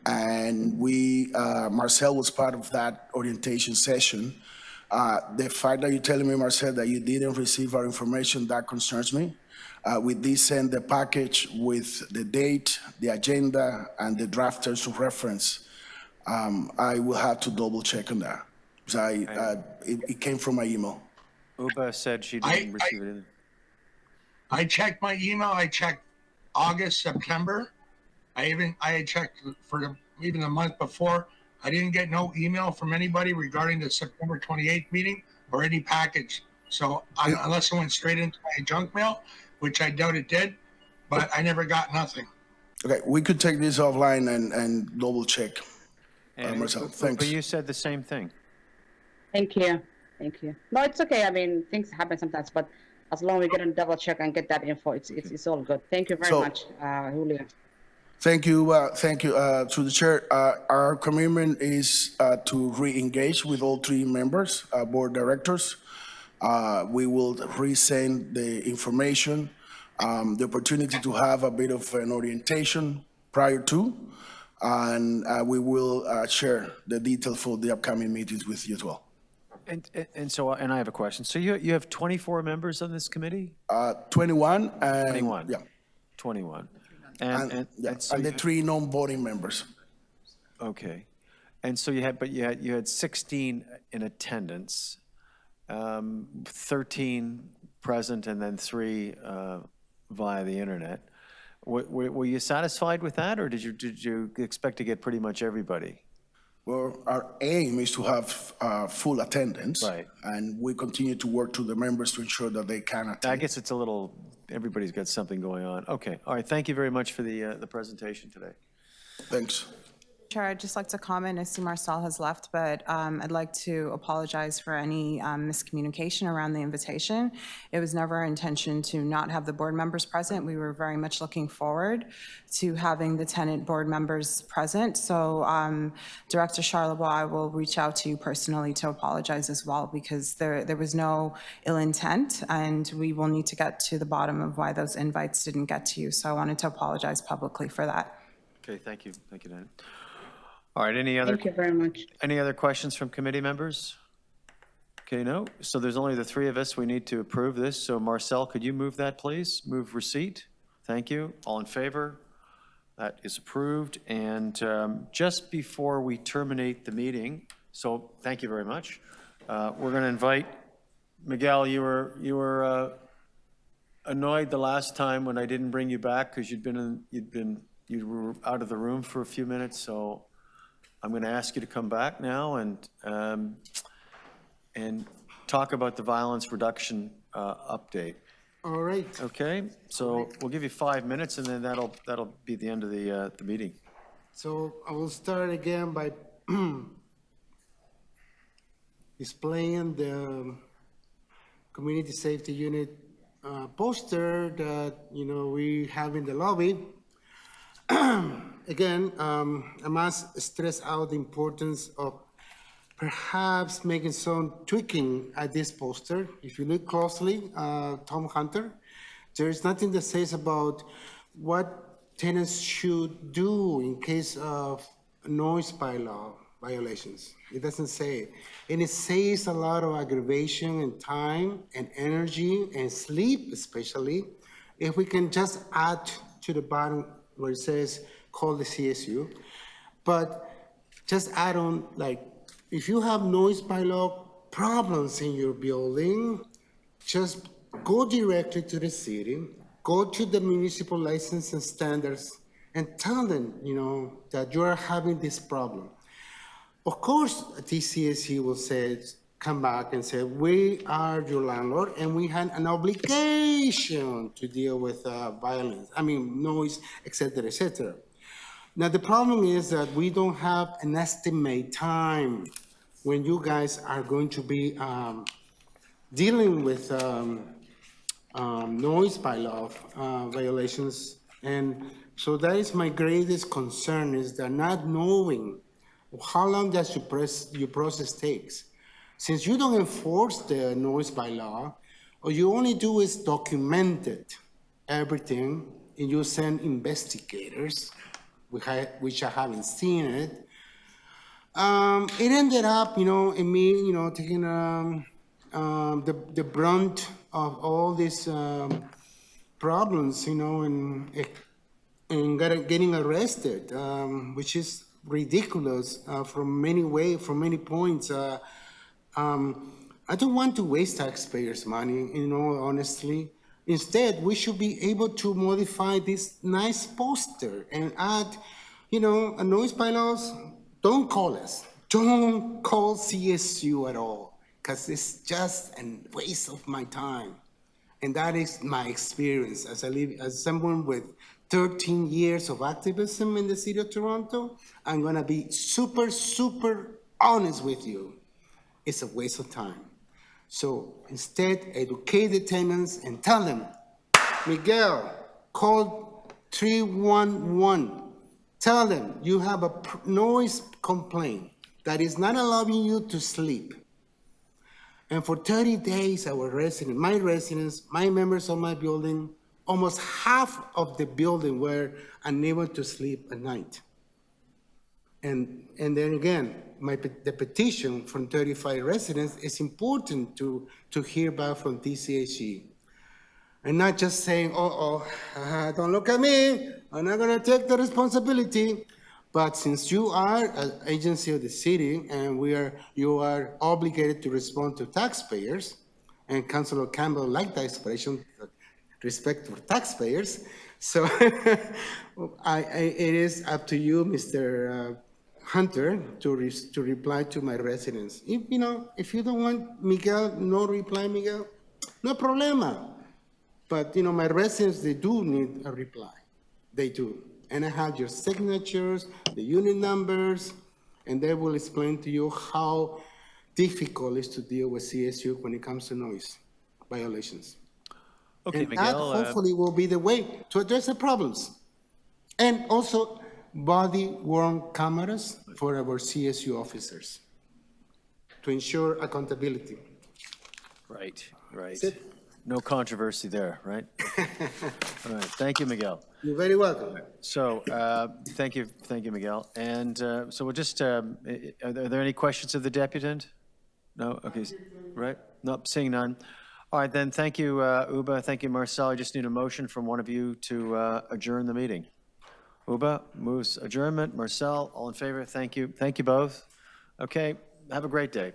and Marcel was part of that orientation session. The fact that you're telling me, Marcel, that you didn't receive our information, that concerns me. We did send the package with the date, the agenda, and the draft terms of reference. I will have to double check on that. It came from my email. Uba said she didn't receive it either. I checked my email. I checked August, September. I checked for even the month before. I didn't get no email from anybody regarding the September 28th meeting or any package. So unless it went straight into my junk mail, which I doubt it did, but I never got nothing. Okay, we could take this offline and double check. Marcel, But thanks. you said the same thing. Thank you. Thank you. No, it's okay. I mean, things happen sometimes, but as long as we get a double check and get that info, it's all good. Thank you very much, Julio. Thank you, to the chair. Our commitment is to re-engage with all three members, board directors. We will resend the information, the opportunity to have a bit of an orientation prior to, and we will share the details for the upcoming meetings with you as well. And I have a question. So you have 24 members on this committee? 21 and 21. Yeah, 21. and so the three non-voting members. Okay. And so you had 16 in attendance, 13 present, and then 3 via the internet. Were you satisfied with that, or did you expect to get pretty much everybody? Well, our aim is to have full attendance. Right. And we continue to work to the members to ensure that they can attend. I guess it's a little, everybody's got something going on. Okay, all right, thank you very much for the presentation today. Thanks. Chair, I'd just like to comment. I see Marcel has left, but I'd like to apologize for any miscommunication around the invitation. It was never our intention to not have the board members present. We were very much looking forward to having the tenant board members present. So Director Charlebois, I will reach out to you personally to apologize as well, because there was no ill intent, and we will need to get to the bottom of why those invites didn't get to you. So I wanted to apologize publicly for that. Okay, thank you, Dan. All right, Thank you very much. any other questions from committee members? Okay, no, so there's only the 3 of us. We need to approve this. So Marcel, could you move that, please? Move receipt. Thank you. All in favor? That is approved. And just before we terminate the meeting, so thank you very much. We're going to invite, Miguel, you were annoyed the last time when I didn't bring you back because you were out of the room for a few minutes, so I'm going to ask you to come back now and talk about the violence reduction update. All right. Okay, so we'll give you 5 minutes, and then that'll be the end of the meeting. So I will start again by displaying the community safety unit poster that we have in the lobby. Again, I must stress out the importance of perhaps making some tweaking at this poster. If you look closely, Tom Hunter, there is nothing that says about what tenants should do in case of noise bylaw violations. It doesn't say. And it saves a lot of aggravation and time and energy and sleep, especially, if we can just add to the bottom where it says, call the CSU. But just add on, like, if you have noise bylaw problems in your building, just go directly to the city, go to the municipal license and standards, and tell them, that you are having this problem. Of course, TCHC will say, come back and say, we are your landlord and we have an obligation to deal with noise, et cetera, et cetera. Now, the problem is that we don't have an estimate time when you guys are going to be dealing with noise bylaw violations. And so that is my greatest concern, is that not knowing how long does your process takes. Since you don't enforce the noise bylaw, all you only do is document it, everything, and you send investigators, which I haven't seen it. It ended up, in me, taking the brunt of all these problems, and getting arrested, which is ridiculous from many points. I don't want to waste taxpayers' money, honestly. Instead, we should be able to modify this nice poster and add, a noise bylaws don't call us. Don't call CSU at all, because it's just a waste of my time. And that is my experience as someone with 13 years of activism in the city of Toronto. I'm gonna be super, super honest with you. It's a waste of time. So instead, educate the tenants and tell them, Miguel, call 311. Tell them you have a noise complaint that is not allowing you to sleep. And for 30 days, my residents, my members of my building, almost half of the building were unable to sleep at night. And then again, the petition from 35 residents is important to hear back from TCHC. And not just saying, don't look at me, I'm not gonna take the responsibility. But since you are an agency of the city and you are obligated to respond to taxpayers, and Councilor Campbell liked the expression, respect for taxpayers. So it is up to you, Mr. Hunter, to reply to my residents. If you don't want Miguel, no reply, Miguel, no problema. But my residents, they do need a reply. They do. And I have your signatures, the unit numbers, and they will explain to you how difficult it is to deal with CSU when it comes to noise violations. Okay, And Miguel. that hopefully will be the way to address the problems. And also body-worn cameras for our CSU officers to ensure accountability. Right. That's it. No controversy there, right? All right, thank you, Miguel. You're very welcome. So, thank you, Miguel. And so we'll just, are there any questions of the deputant? No? Okay, right? Nope, seeing none. All right, then, thank you, Uba, thank you, Marcel. I just need a motion from one of you to adjourn the meeting. Uba moves adjournment, Marcel, all in favor? Thank you. Thank you both. Okay, have a great day.